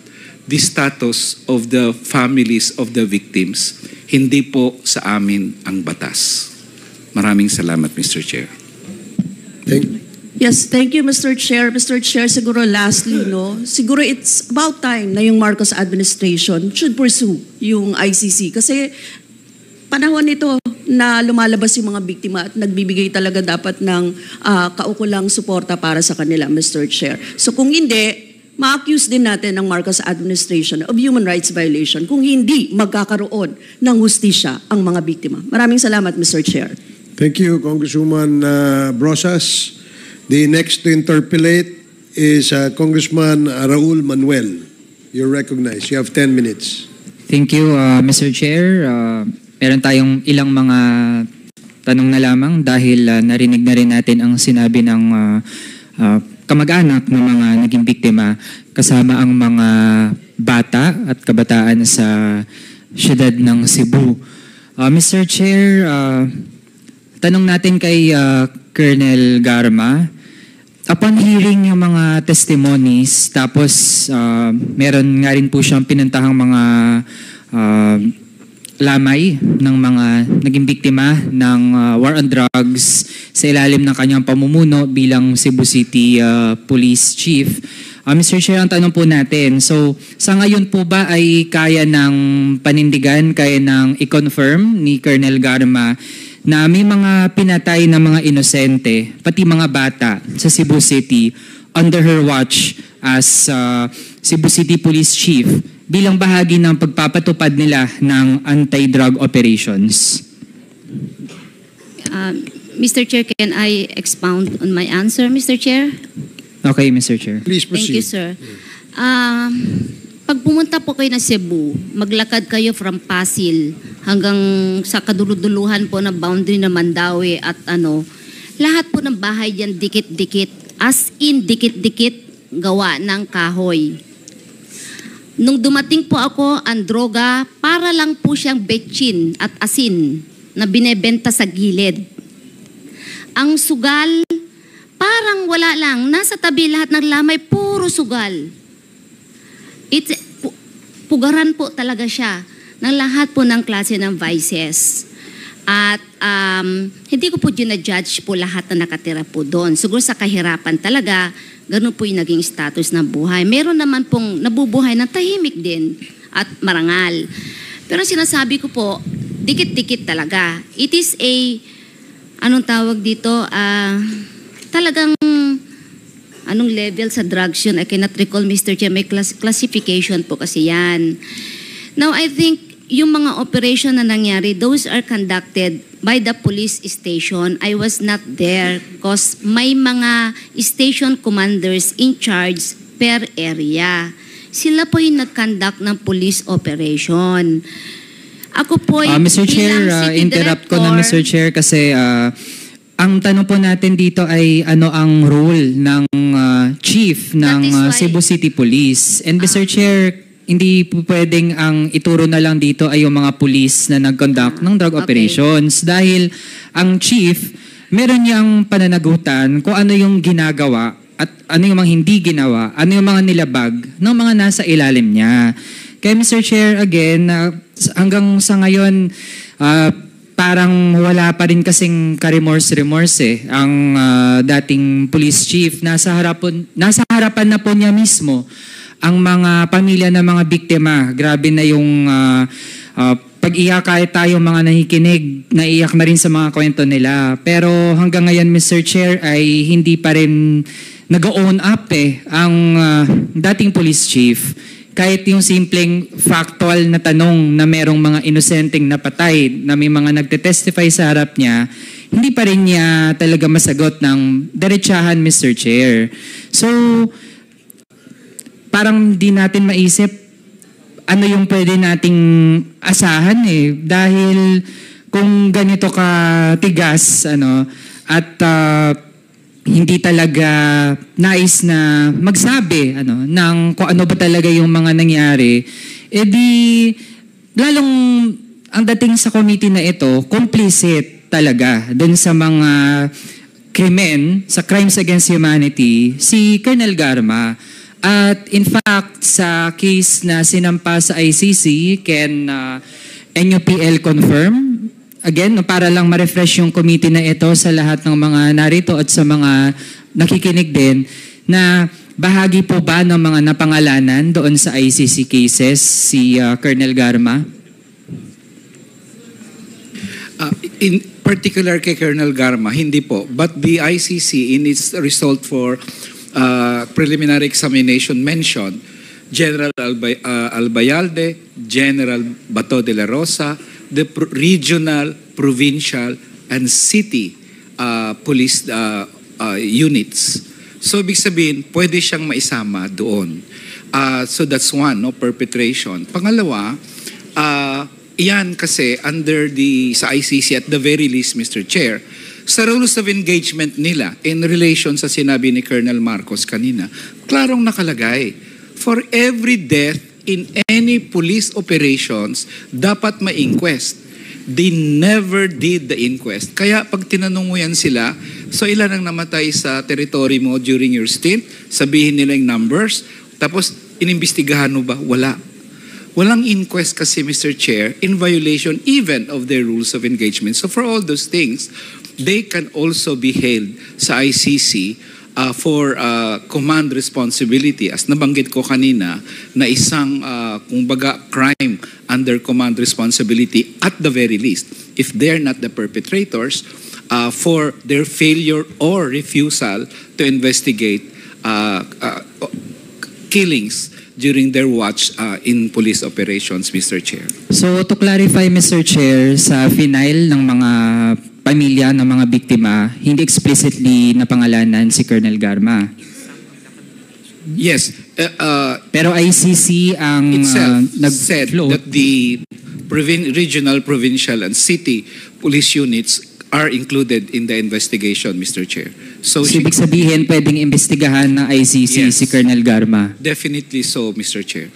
the status of the families of the victims. Hindi po sa amin ang batas. Maraming salamat, Mr. Chair. Yes, thank you, Mr. Chair. Mr. Chair, siguro lastly, siguro it's about time na yung Marcos administration should pursue yung ICC. Kasi panahon nito na lumalabas yung mga biktima at nagbibigay talaga dapat ng kaukulang suporta para sa kanila, Mr. Chair. So kung hindi, ma-accuse din natin ng Marcos administration of human rights violation kung hindi magkakaroon ng hustisya ang mga biktima. Maraming salamat, Mr. Chair. Thank you, Congresswoman Brosas. The next to interpellate is Congressman Raul Manuel. You're recognized. You have 10 minutes. Thank you, Mr. Chair. Meron tayong ilang mga tanong na lamang dahil narinig na rin natin ang sinabi ng kamag-anak ng mga naging biktima kasama ang mga bata at kabataan sa siyudad ng Cebu. Mr. Chair, tanong natin kay Colonel Garma, upon hearing yung mga testimonies, tapos meron nga rin po siyang pinuntahang mga lamay ng mga naging biktima ng war on drugs sa ilalim ng kanyang pamumuno bilang Cebu City Police Chief. Mr. Chair, ang tanong po natin, so sa ngayon po ba ay kaya ng panindigan, kaya ng i-confirm ni Colonel Garma na may mga pinatay na mga inosente, pati mga bata sa Cebu City under her watch as Cebu City Police Chief bilang bahagi ng pagpapatupad nila ng anti-drug operations? Mr. Chair, can I expound on my answer, Mr. Chair? Okay, Mr. Chair. Please proceed. Thank you, sir. Pag pumunta po kayo na Cebu, maglakad kayo from Pasil hanggang sa kaduluduluhan po ng boundary ng Mandaue at lahat po ng bahay diyan dikit-dikit, as in dikit-dikit gawa ng kahoy. Nung dumating po ako, ang droga, para lang po siyang betchin at asin na binebenta sa gilid. Ang sugal, parang wala lang. Nasa tabi lahat ng lamay, puro sugal. Pugaran po talaga siya ng lahat po ng klase ng vices. At hindi ko po ginajudge po lahat na nakatira po doon. Siguro sa kahirapan talaga, ganun po yung naging status ng buhay. Meron naman pong nabubuhay ng tahimik din at marangal. Pero sinasabi ko po, dikit-dikit talaga. It is a, anong tawag dito, talagang Anong level sa drugs yun? I cannot recall, Mr. Chair. May classification po kasi yan. Now, I think yung mga operation na nangyari, those are conducted by the police station. I was not there because may mga station commanders in charge per area. Sila po yung nag-conduct ng police operation. Ako po Mr. Chair, interrupt ko na Mr. Chair kasi ang tanong po natin dito ay ano ang role ng chief ng Cebu City Police. And Mr. Chair, hindi po pwedeng ang ituro na lang dito ay yung mga police na nag-conduct ng drug operations dahil ang chief, meron niyang pananagutan kung ano yung ginagawa at ano yung mga hindi ginawa, ano yung mga nilabag ng mga nasa ilalim niya. Kaya Mr. Chair, again, hanggang sa ngayon, parang wala pa rin kasing ka-remorse ang dating police chief. Nasa harapan na po niya mismo ang mga pamilya ng mga biktima. Grabe na yung pag-iyak, kahit tayo mga nakikinig, naiyak na rin sa mga kwento nila. Pero hanggang ngayon, Mr. Chair, ay hindi pa rin nag-own up ang dating police chief. Kahit yung simpleng factual na tanong na merong mga inosenteng napatay, na may mga nagtetestify sa harap niya, hindi pa rin niya talaga masagot ng diretsahan, Mr. Chair. So, parang di natin maisip ano yung pwede nating asahan dahil kung ganito ka tigas at hindi talaga nais na magsabi ng kung ano ba talaga yung mga nangyari, di lalong ang dating sa committee na ito complicit talaga dun sa mga krimen, sa crimes against humanity, si Colonel Garma. At in fact, sa case na sinampa sa ICC, can NUPL confirm? Again, para lang ma-refresh yung committee na ito sa lahat ng mga narito at sa mga nakikinig din, na bahagi po ba ng mga napangalanan doon sa ICC cases si Colonel Garma? In particular kay Colonel Garma, hindi po. But the ICC in its result for preliminary examination mentioned General Albayalde, General Bato de la Rosa, the regional, provincial, and city police units. So, ibig sabihin, pwede siyang maisama doon. So, that's one, perpetration. Pangalawa, iyan kasi under sa ICC at the very least, Mr. Chair, sa rules of engagement nila in relation sa sinabi ni Colonel Marcos kanina, klarong nakalagay, for every death in any police operations, dapat ma-inquest. They never did the inquest. Kaya pag tinanong mo yan sila, so ilan ang namatay sa territory mo during your stint, sabihin nila yung numbers, tapos inimbestigahan mo ba? Wala. Walang inquest kasi, Mr. Chair, in violation even of their rules of engagement. So for all those things, they can also be held sa ICC for command responsibility. As nabanggit ko kanina, na isang kumbaga crime under command responsibility at the very least, if they're not the perpetrators, for their failure or refusal to investigate killings during their watch in police operations, Mr. Chair. So to clarify, Mr. Chair, sa final ng mga pamilya ng mga biktima, hindi explicitly napangalanan si Colonel Garma. Yes. Pero ICC ang said that the regional, provincial, and city police units are included in the investigation, Mr. Chair. So ibig sabihin, pwedeng imbestigahan ng ICC si Colonel Garma? Definitely so, Mr. Chair.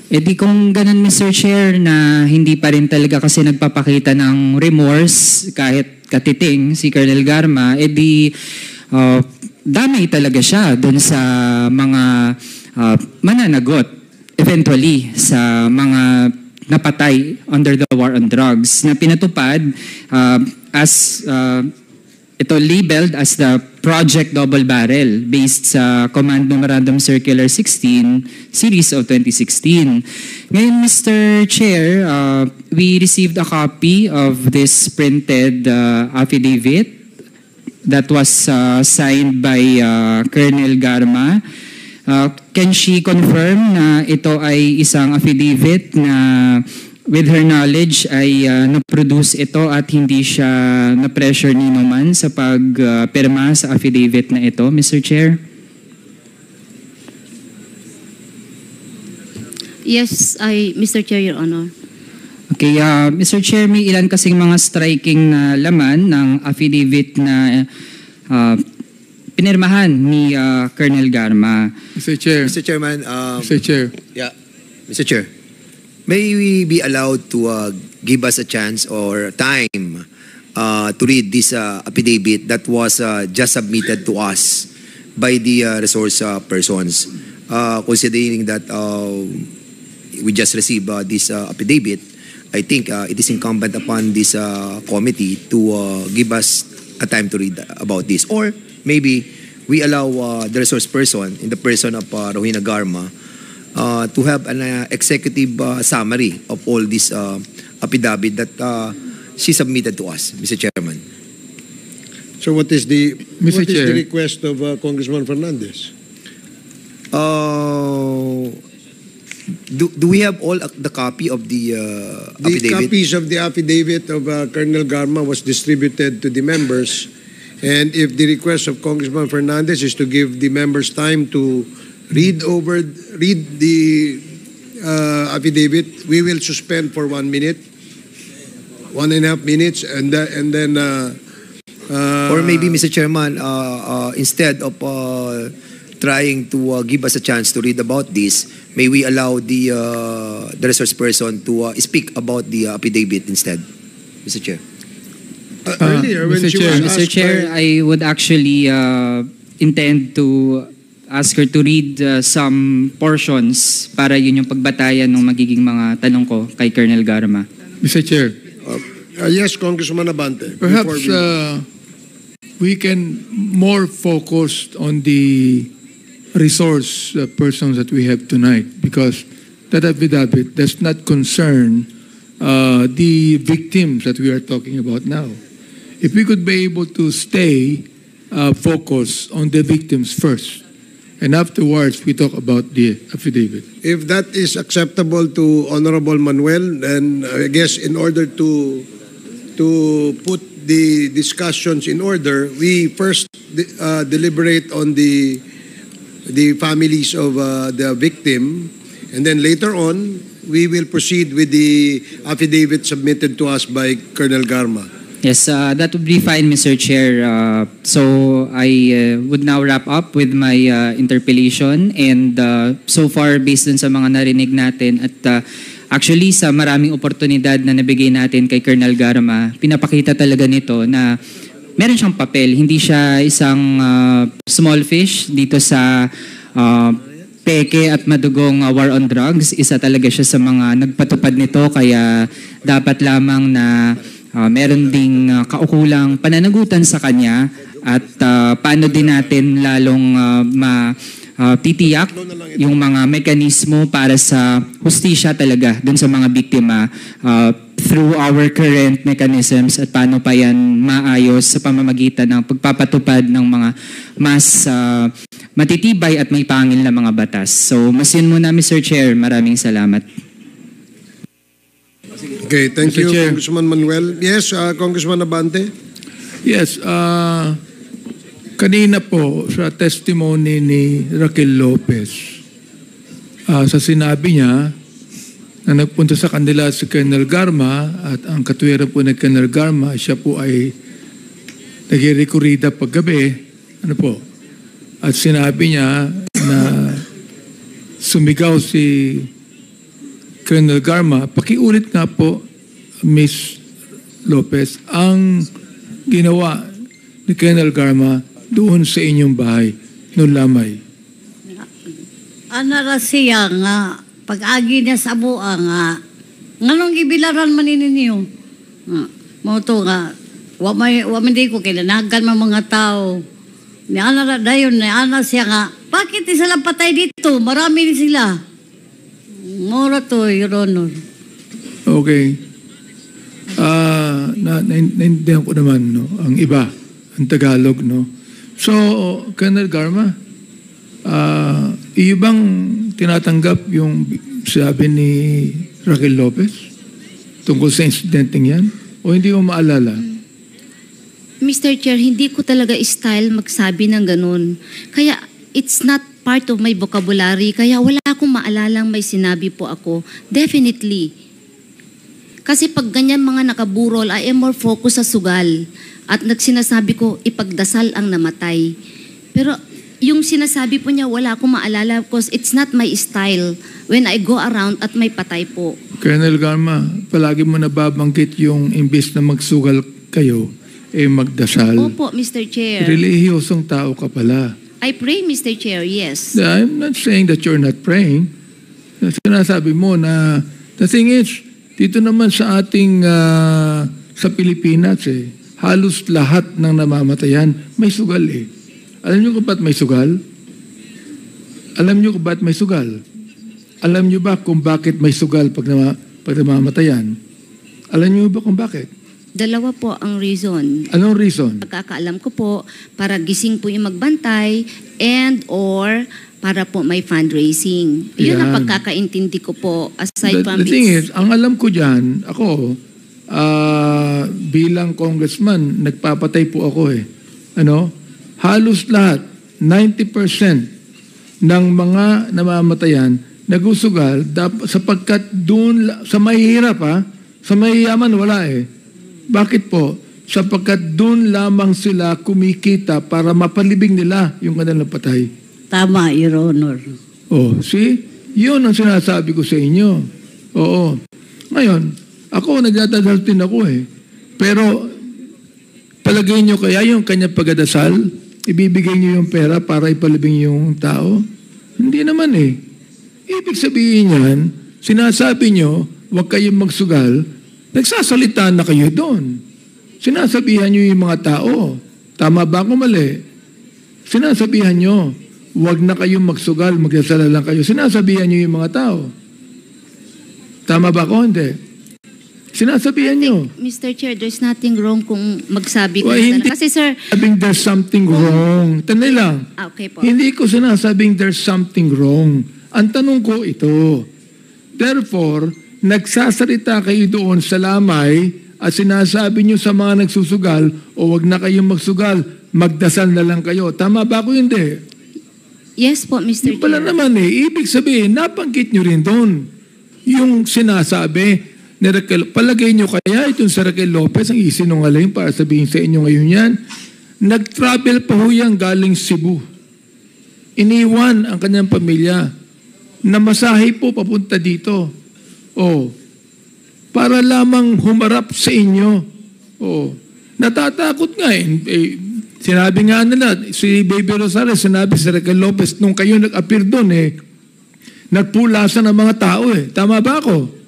Di kung ganun, Mr. Chair, na hindi pa rin talaga kasi nagpapakita ng remorse kahit katiting si Colonel Garma, di damay talaga siya dun sa mga mananagot eventually sa mga napatay under the war on drugs na pinatupad as ito labeled as the Project Double Barrel based sa Command Memorandum Circular 16 Series of 2016. Ngayon, Mr. Chair, we received a copy of this printed affidavit that was signed by Colonel Garma. Can she confirm na ito ay isang affidavit na with her knowledge ay na-produce ito at hindi siya na-pressure ni Numan sa pagpirma sa affidavit na ito, Mr. Chair? Yes, Mr. Chair, Your Honor. Okay, Mr. Chair, may ilan kasing mga striking na laman ng affidavit na pinirmahan ni Colonel Garma. Mr. Chair. Mr. Chairman. Mr. Chair. Yeah, Mr. Chair. May we be allowed to give us a chance or time to read this affidavit that was just submitted to us by the resource persons, considering that we just received this affidavit. I think it is incumbent upon this committee to give us a time to read about this. Or maybe we allow the resource person, in the person of Rohina Garma, to have an executive summary of all this affidavit that she submitted to us, Mr. Chairman. So what is the Chair. request of Congressman Fernandez? Do we have all the copy of the affidavit? The copies of the affidavit of Colonel Garma was distributed to the members, and if the request of Congressman Fernandez is to give the members time to read the affidavit, we will suspend for 1 minute, 1.5 minutes, and then. Or maybe, Mr. Chairman, instead of trying to give us a chance to read about this, may we allow the resource person to speak about the affidavit instead, Mr. Chair? Earlier, when she was Mr. asked Chair, I would actually intend to ask her to read some portions para yun yung pagbatayan ng magiging mga tanong ko kay Colonel Garma. Mr. Chair. Yes, Congressman Abante. Perhaps we can more focus on the resource persons that we have tonight, because that affidavit does not concern the victims that we are talking about now. If we could be able to stay focused on the victims first, and afterwards we talk about the affidavit. If that is acceptable to Honorable Manuel, then I guess in order to put the discussions in order, we first deliberate on the families of the victim, and then later on we will proceed with the affidavit submitted to us by Colonel Garma. Yes, that would be fine, Mr. Chair. So I would now wrap up with my interpellation, and so far based dun sa mga narinig natin at actually sa maraming oportunidad na nabigay natin kay Colonel Garma, pinapakita talaga nito na meron siyang papel, hindi siya isang small fish dito sa peke at madugong war on drugs. Isa talaga siya sa mga nagpatupad nito, kaya dapat lamang na meron ding kaukulang pananagutan sa kanya at paano din natin lalong titiyak yung mga mekanismo para sa hustisya talaga dun sa mga biktima through our current mechanisms, at paano pa yan maayos sa pamamagitan ng pagpapatupad ng mga mas matitibay at may pangil na mga batas. So mas yun muna, Mr. Chair. Maraming salamat. Okay, thank Mr. you, Chair. Congressman Manuel. Yes, Congressman Abante. Yes, kanina po sa testimony ni Raquel Lopez, sa sinabi niya na nagpunta sa kanila si Colonel Garma, at ang katwiran po ni Colonel Garma, siya po ay nag-rekurida paggabi. Ano po? At sinabi niya na sumigaw si Colonel Garma. Pakiulit nga po, Miss Lopez, ang ginawa ni Colonel Garma doon sa inyong bahay, noong Lamay. Anara siya nga, pag-agi niya sa buha nga, nganong gibilaran manininyo? Moto nga, waman di ko kilanagan mga tao. Ni anara dayon, ni ana siya nga, bakit sila patay dito? Marami sila. Mora to, Your Honor. Okay. Naintindihan ko naman, no, ang iba. ang Tagalog, no? So, Colonel Garma, iyo bang tinatanggap yung sabi ni Raquel Lopez tungkol sa insidenteng yan? O hindi mo maalala? Mr. Chair, hindi ko talaga style magsabi ng ganun. Kaya it's not part of my vocabulary. Kaya wala akong maalalang may sinabi po ako. Definitely. Kasi pag ganyan mga nakaburol, I am more focused sa sugal. At nagsinasabi ko, ipagdasal ang namatay. Pero yung sinasabi po niya, wala akong maalala because it's not my style when I go around at may patay po. Colonel Garma, palagi mo nababanggit yung imbis na magsugal kayo, magdasal. Opo, Mr. Chair. Relihiyosong tao ka pala. I pray, Mr. Chair, yes. I'm not saying that you're not praying. Sinasabi mo na, the thing is, dito naman sa ating, sa Pilipinas halos lahat ng namamatayan may sugal Alam niyo kung ba't may sugal? Alam niyo kung ba't may sugal? Alam niyo ba kung bakit may sugal pag namamatayan? Alam niyo ba kung bakit? Dalawa po ang reason. Anong reason? Pagkakaalam ko po, para gising po yung magbantay and or para po may fundraising. Yun ang pagkakaintindi ko po. Aside from the thing is, ang alam ko dyan, ako, bilang congressman, nagpapatay po ako halos lahat, 90% ng mga namamatayan nagusugal sapagkat doon sa mahihirap sa mahiyaman wala Bakit po? Sapagkat doon lamang sila kumikita para mapalibing nila yung kanilang patay. Tama, Your Honor. See? Yun ang sinasabi ko sa inyo. Oo. Ngayon, ako nagdadasal din ako Pero palagay nyo kaya yung kanyang pagdadasal, ibibigay nyo yung pera para ipalibing yung tao? Hindi naman Ibig sabihin yan, sinasabi nyo, huwag kayong magsugal, nagsasalita na kayo doon. Sinasabihan nyo yung mga tao. Tama ba ako mali? Sinasabihan nyo, huwag na kayong magsugal, magdasal lang kayo. Sinasabihan nyo yung mga tao. Tama ba ako? Hindi. Sinasabihan nyo. Mr. Chair, there's nothing wrong kung magsabi ko. Kasi sir... Sabing there's something wrong. Tanay lang. Okay po. Hindi ko sinasabing there's something wrong. Ang tanong ko ito. Therefore, nagsasalita kayo doon sa lamay at sinasabi nyo sa mga nagsusugal o wag na kayong magsugal, magdasal na lang kayo. Tama ba ako? Hindi. Yes po, Mr. Chair. Pala naman ibig sabihin, nabanggit nyo rin doon yung sinasabi ni Raquel. Palagay nyo kaya itong si Raquel Lopez ang isinungaling para sabihin sa inyo ngayon yan. Nag-travel pa ho yan galing Cebu. Iniwan ang kanyang pamilya. Namasahe po papunta dito. Para lamang humarap sa inyo. Natatakot nga sinabi nga nila, si Baby Rosales, sinabi si Raquel Lopez, nung kayo nag-appear doon nagpulasan ng mga tao Tama ba ako?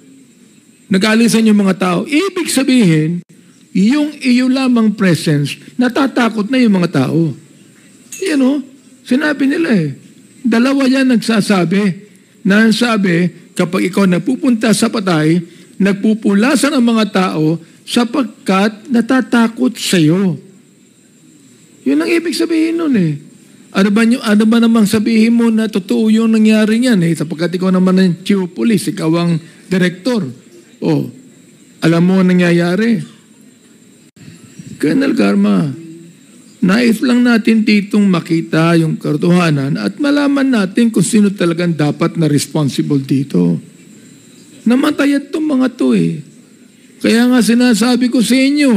Nag-alisan yung mga tao. Ibig sabihin, yung iyo lamang presence, natatakot na yung mga tao. Sinabi nila Dalawa yan nagsasabi. Sabi, kapag ikaw napupunta sa patay, nagpupulasan ang mga tao sapagkat natatakot sa iyo. Yun ang ibig sabihin nun Ano ba namang sabihin mo na totoo yung nangyari niyan sapagkat ikaw naman ang chief of police, ikaw ang director. Alam mo ang nangyayari. Colonel Garma, nais lang natin ditong makita yung katotohanan at malaman natin kung sino talagang dapat na responsible dito. Namatay itong mga to Kaya nga sinasabi ko sa inyo,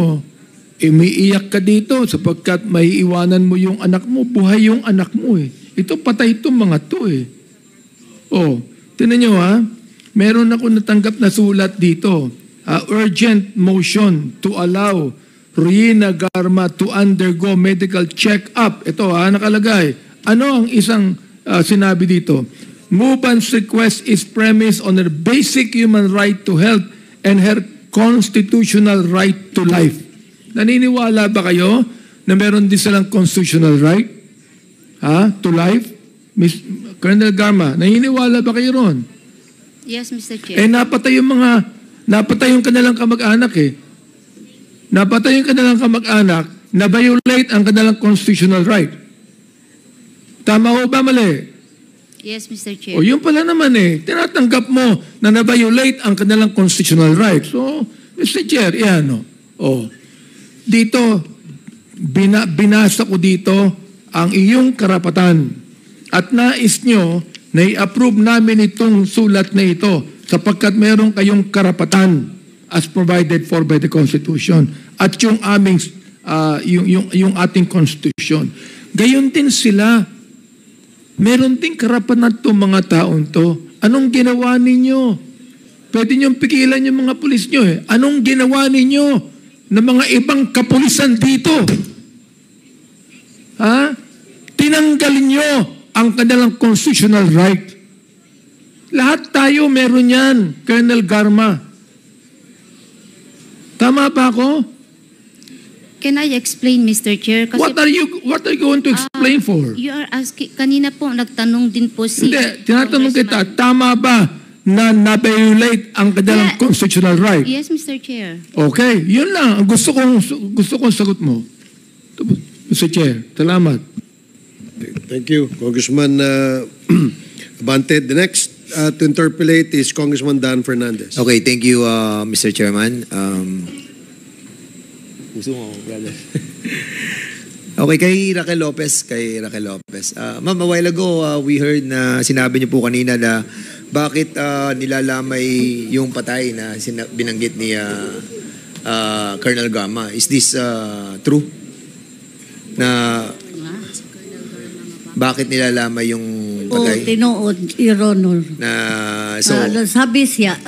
umiiyak ka dito sapagkat may iwanan mo yung anak mo, buhay yung anak mo Ito patay itong mga to tinan nyo meron ako natanggap na sulat dito. Urgent motion to allow Rina Garma to undergo medical check-up. Ito nakalagay. Ano ang isang sinabi dito? Muban's request is premised on her basic human right to health and her constitutional right to life. Naniniwala ba kayo na meron din silang constitutional right? To life? Miss Colonel Garma, naniniwala ba kayo ron? Yes, Mr. Chair. Napatay yung kanilang kamag-anak Napatay yung kanilang kamag-anak na-violate ang kanilang constitutional right. Tama o ba mali? Yes, Mr. Chair. O yun pala naman tinatanggap mo na na-violate ang kanilang constitutional right. So, Mr. Chair, yan o. Dito, binasa ko dito ang iyong karapatan at nais nyo na i-approve namin itong sulat na ito sapagkat meron kayong karapatan as provided for by the Constitution at yung aming yung ating Constitution. Gayon din sila. Meron din karapatan itong mga taon to. Anong ginawa ninyo? Pwede niyong pigilan yung mga pulis nyo Anong ginawa ninyo ng mga ibang kapulisan dito? Tinanggal nyo ang kanilang constitutional right. Lahat tayo meron yan, Colonel Garma. Tama ba ako? Can I explain, Mr. Chair? Kasi, What are you going to explain for? You are asking, kanina po, nagtanong din po si... Hindi, tinatanong kita, tama ba na na-violate ang kanilang constitutional right? Yes, Mr. Chair. Okay, yun lang. Gusto kong sagot mo. Mr. Chair, salamat. Thank you, Congressman Abante. The next to interpolate is Congressman Dan Fernandez. Okay, thank you, Mr. Chairman. Gusto mo, brother. Okay, kay Raquel Lopez. Ma'am, a while ago, we heard na sinabi niyo po kanina na bakit nilalamay yung patay na binanggit ni Colonel Garma. Is this true? Na bakit nilalamay yung patay? Tinuod, Your Honor. Nagsabi siya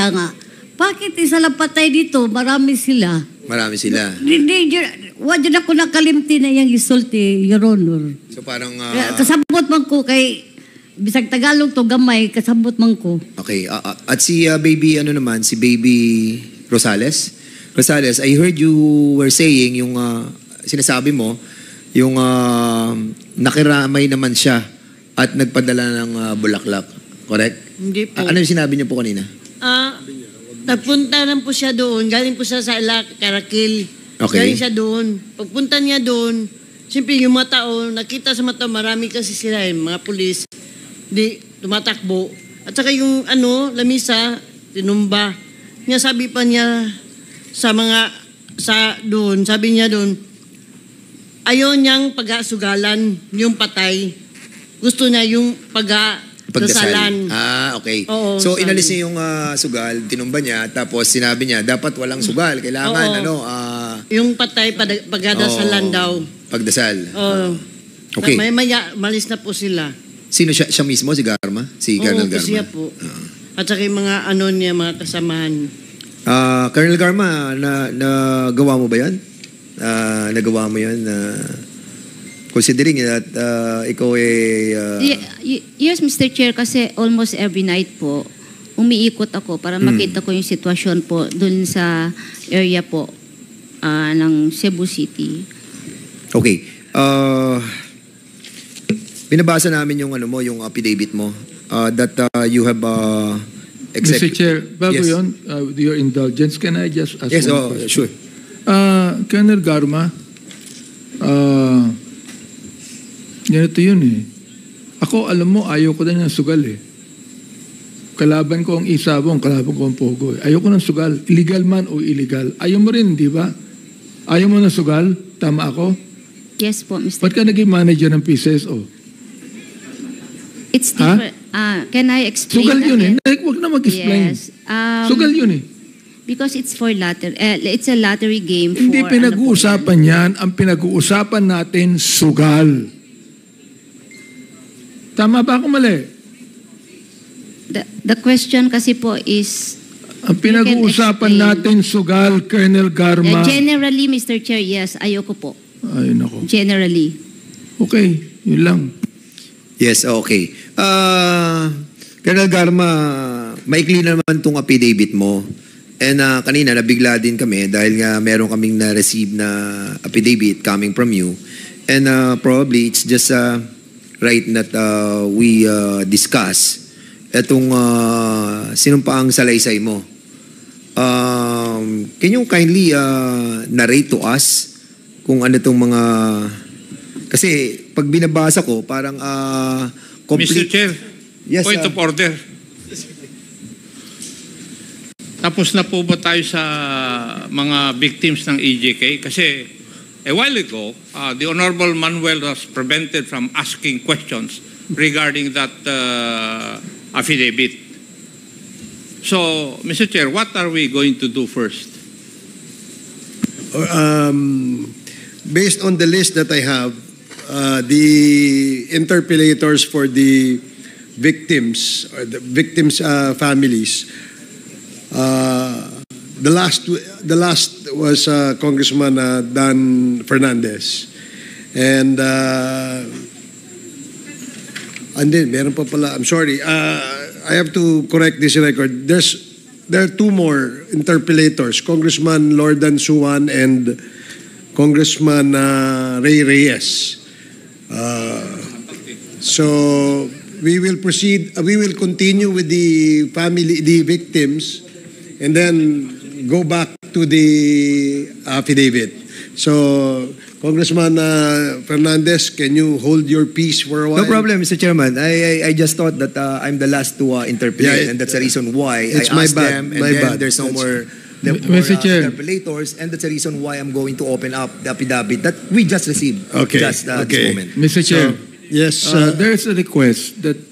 nga, bakit isa lang patay dito? Marami sila. Hindi, wala dyan ako nakalimti na yung isulti, Your Honor. So parang... kasabot man ko kay, bisag Tagalog to gamay, kasabot man ko. Okay, at si baby Rosales? Rosales, I heard you were saying yung sinasabi mo, yung nakiramay naman siya at nagpadala ng bulaklak. Correct? Hindi po. Ano yung sinabi niyo po kanina? Nagpunta lang po siya doon. Galing po siya sa Karakil. Okay. Galing siya doon. Pagpunta niya doon, siyempre yung mga tao, nakita sa mata, marami kasi sila mga pulis. Di, tumatakbo. At saka yung lamisa, tinumba. Niya sabi pa niya doon, sabi niya doon, ayaw niyang pag-asugalan yung patay. Gusto niya yung pagdasalan. Okay. Oo, so, inalis niya yung sugal, tinumba niya, tapos sinabi niya, dapat walang sugal. Kailangan, yung patay, pagdadasalan daw. Pagdasal. Oo. Okay. Maya, malis na po sila. Sino siya? Siya mismo, si Garma? Si Colonel Garma? Oo, siya po. At saka yung mga niya, mga kasamahan. Colonel Garma, nagawa mo ba yan? Nagawa mo yan? Considering that ikaw yes, Mr. Chair, kasi almost every night po, umiikot ako para makita ko yung sitwasyon po dun sa area po ng Cebu City. Okay. Binabasa namin yung yung affidavit mo that you have Mr. Chair, bago yun, with your indulgence, can I just ask one question? Sure. Colonel Garma, ganito yun Ako, alam mo, ayaw ko din ng sugal Kalaban ko ang isabong, kalaban ko ang pogo Ayaw ko ng sugal, illegal man o illegal. Ayaw mo rin, di ba? Ayaw mo ng sugal? Tama ako? Yes po, Mr. Ba't ka naging manager ng PCSO? It's different. Can I explain? Sugal yun Huwag na mag-explain. Yes. Sugal yun Because it's for it's a lottery game. Hindi pinag-uusapan yan. Ang pinag-uusapan natin, sugal. Tama ba ako mali? The question kasi po is... Ang pinag-uusapan natin, sugal, Colonel Garma. Generally, Mr. Chair, yes. Ayoko po. Ay, nako. Generally. Okay, yun lang. Yes, okay. Colonel Garma, maikli naman itong affidavit mo. And kanina, nabigla din kami dahil nga meron kaming na-receive na affidavit coming from you. And probably it's just right that we discuss itong sinumpaang salaysay mo. Can you kindly narrate to us kung ano itong mga... Kasi pag binabasa ko, parang complete... Mr. Chair, Yes, point of order. Tapos na po ba tayo sa mga victims ng EJK? Kasi a while ago, the Honorable Manuel was prevented from asking questions regarding that affidavit. So, Mr. Chair, what are we going to do first? Based on the list that I have, the interpellators for the victims or the victims' families, the last was Congressman Dan Fernandez, and then meron pa pala. I'm sorry. I have to correct this record. There are two more interpellators, Congressman Lordan Suwan and Congressman Ray Reyes. So we will proceed. We will continue with the victims, and then go back to the affidavit. So, Congressman Fernandez, can you hold your peace for a while? No problem, Mr. Chairman. I just thought that I'm the last to interpellate, and that's the reason why I asked them, and then there's no more interpellators, and that's the reason why I'm going to open up the affidavit that we just received this moment. Mr. Chair, yes, there's a request that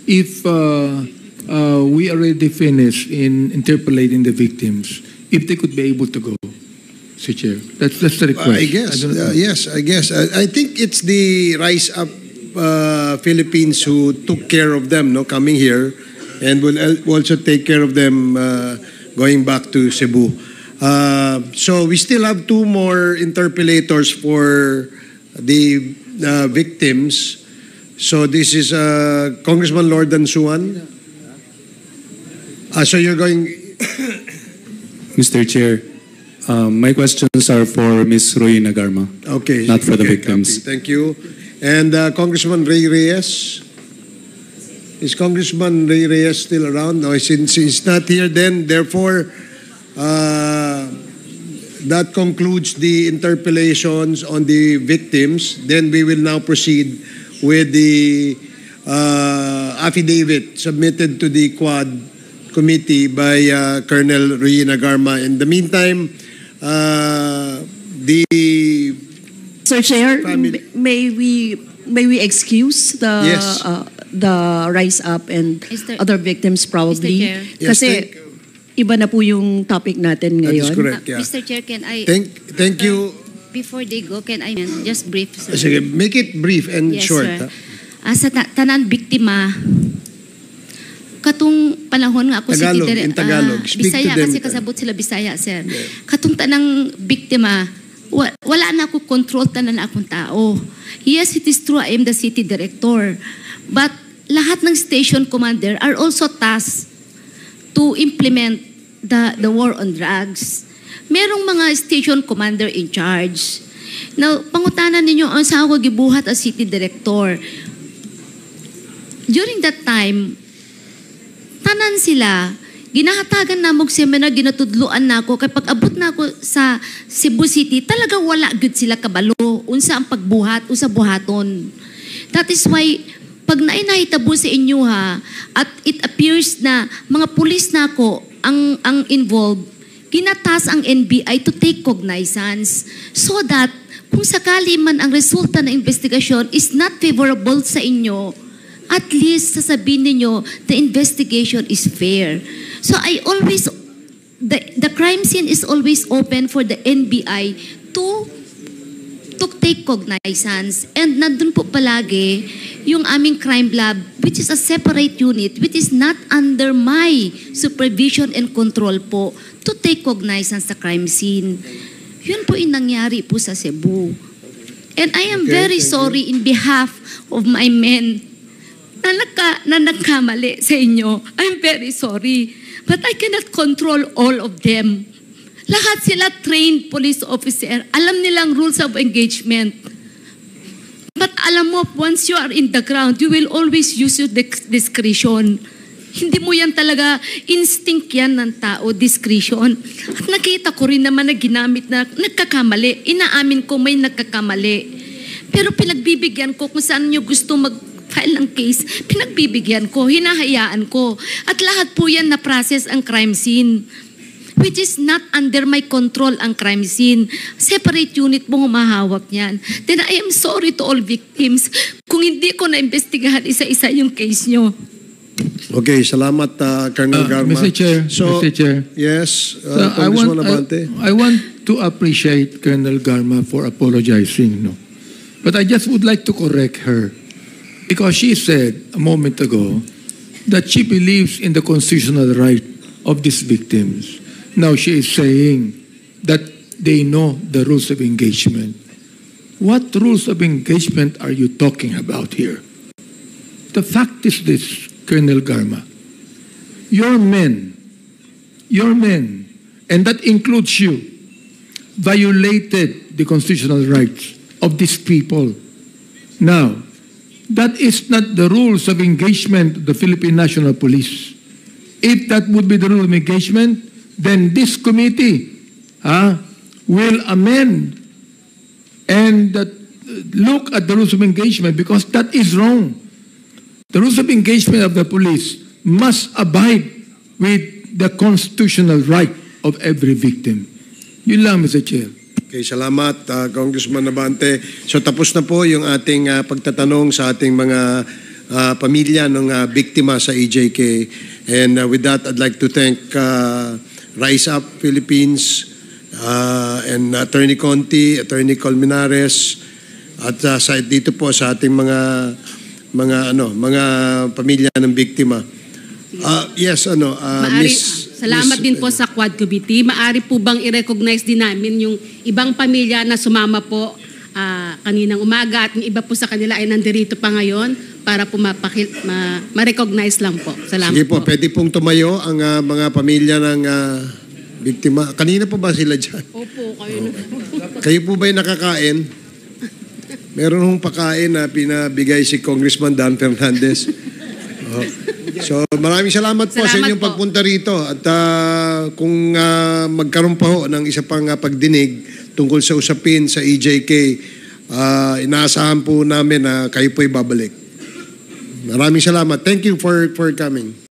if we already finished in interpolating the victims, if they could be able to go, Mr. Chair. That's the request. I guess. Yes, I guess. I think it's the Rise Up Philippines who took care of them, coming here, and will also take care of them going back to Cebu. So we still have two more interpellators for the victims. So this is Congressman Lordan Suwan. So you're going... Mr. Chair, my questions are for Ms. Royina Garma, not for the victims. Copy. Thank you. And Congressman Ray Reyes. Is Congressman Ray Reyes still around? No, since he's not here, then therefore, that concludes the interpellations on the victims. Then we will now proceed with the affidavit submitted to the Quad Committee by Colonel Royina Garma. In the meantime, Sir Chair, may we excuse the Rise Up and other victims probably? Kasi iba na po yung topic natin ngayon. That is correct, yeah. Mr. Chair, can I... Thank you. Before they go, can I just brief? Sir? Sige, make it brief and Yes, short. sir. Sa tanan biktima, katong panahon nga ako Tagalog, si in Tagalog. Speak Bisaya to them. kasi kasabot sila Bisaya, sir. Katong tanang biktima, wala na ako control tanan akong tao. Yes, it is true I am the city director. But lahat ng station commander are also tasked to implement the war on drugs. Merong mga station commander in charge. Now, pangutanan ninyo ang sa ako gibuhat as city director. During that time, tanan sila, ginahatagan na mong seminar, ginatudluan na ako. Kapag abot na ako sa Cebu City, talaga wala good sila kabalo. Unsa ang pagbuhat, unsa buhaton. That is why, pag nainahitabo sa inyo at it appears na mga pulis na ako ang involved, ginatas ang NBI to take cognizance so that kung sakali man ang resulta ng investigasyon is not favorable sa inyo, at least sasabihin ninyo, the investigation is fair. So I always, the crime scene is always open for the NBI to take cognizance. And nandun po palagi yung aming crime lab, which is a separate unit, which is not under my supervision and control po, to take cognizance sa crime scene. Yun po yung nangyari po sa Cebu. And I am very sorry in behalf of my men na nagkamali sa inyo. I'm very sorry. But I cannot control all of them. Lahat sila trained police officer. Alam nilang rules of engagement. But alam mo, once you are in the ground, you will always use your discretion. Hindi mo yan talaga, instinct yan ng tao, discretion. At nakita ko rin naman na ginamit na nagkakamali. Inaamin ko may nagkakamali. Pero pinagbibigyan ko kung saan nyo gusto mag-file ng case, pinagbibigyan ko, hinahayaan ko. At lahat po yan na-process ang crime scene. Which is not under my control ang crime scene. Separate unit mo humahawak niyan. Then I am sorry to all victims kung hindi ko na-investigahan isa-isa yung case nyo. Okay, salamat Colonel Garma. Mr. Chair, So, Mr. Chair. Yes, Congressman Abante. I want to appreciate Colonel Garma for apologizing. No? But I just would like to correct her. Because she said a moment ago that she believes in the constitutional right of these victims. Now she is saying that they know the rules of engagement. What rules of engagement are you talking about here? The fact is this, Colonel Garma. Your men, and that includes you, violated the constitutional rights of these people. Now, that is not the rules of engagement of the Philippine National Police. If that would be the rule of engagement, then this committee will amend and look at the rules of engagement because that is wrong. The rules of engagement of the police must abide with the constitutional right of every victim. Yun lang, Mr. Chair. Okay, salamat Congressman Abante. So tapos na po yung ating pagtatanong sa ating mga pamilya ng biktima sa EJK. And with that, I'd like to thank Rise Up Philippines and Attorney Conti, Attorney Colmenares at dito po sa ating mga pamilya ng biktima. Yes, salamat din po sa Quad Committee. Maari po bang i-recognize din namin yung ibang pamilya na sumama po kaninang umaga at yung iba po sa kanila ay nandirito pa ngayon para po ma-recognize lang po. Salamat. Sige po, pwede pong tumayo ang mga pamilya ng biktima. Kanina po ba sila dyan? Opo, kayo na. Kayo po ba'y nakakain? Meron hong pakain na pinabigay si Congressman Dan Fernandez. So maraming salamat po sa inyong pagpunta rito. At kung magkaroon pa ho ng isa pang pagdinig tungkol sa usapin sa EJK, inaasahan po namin na kayo po'y babalik. Maraming salamat. Thank you for coming.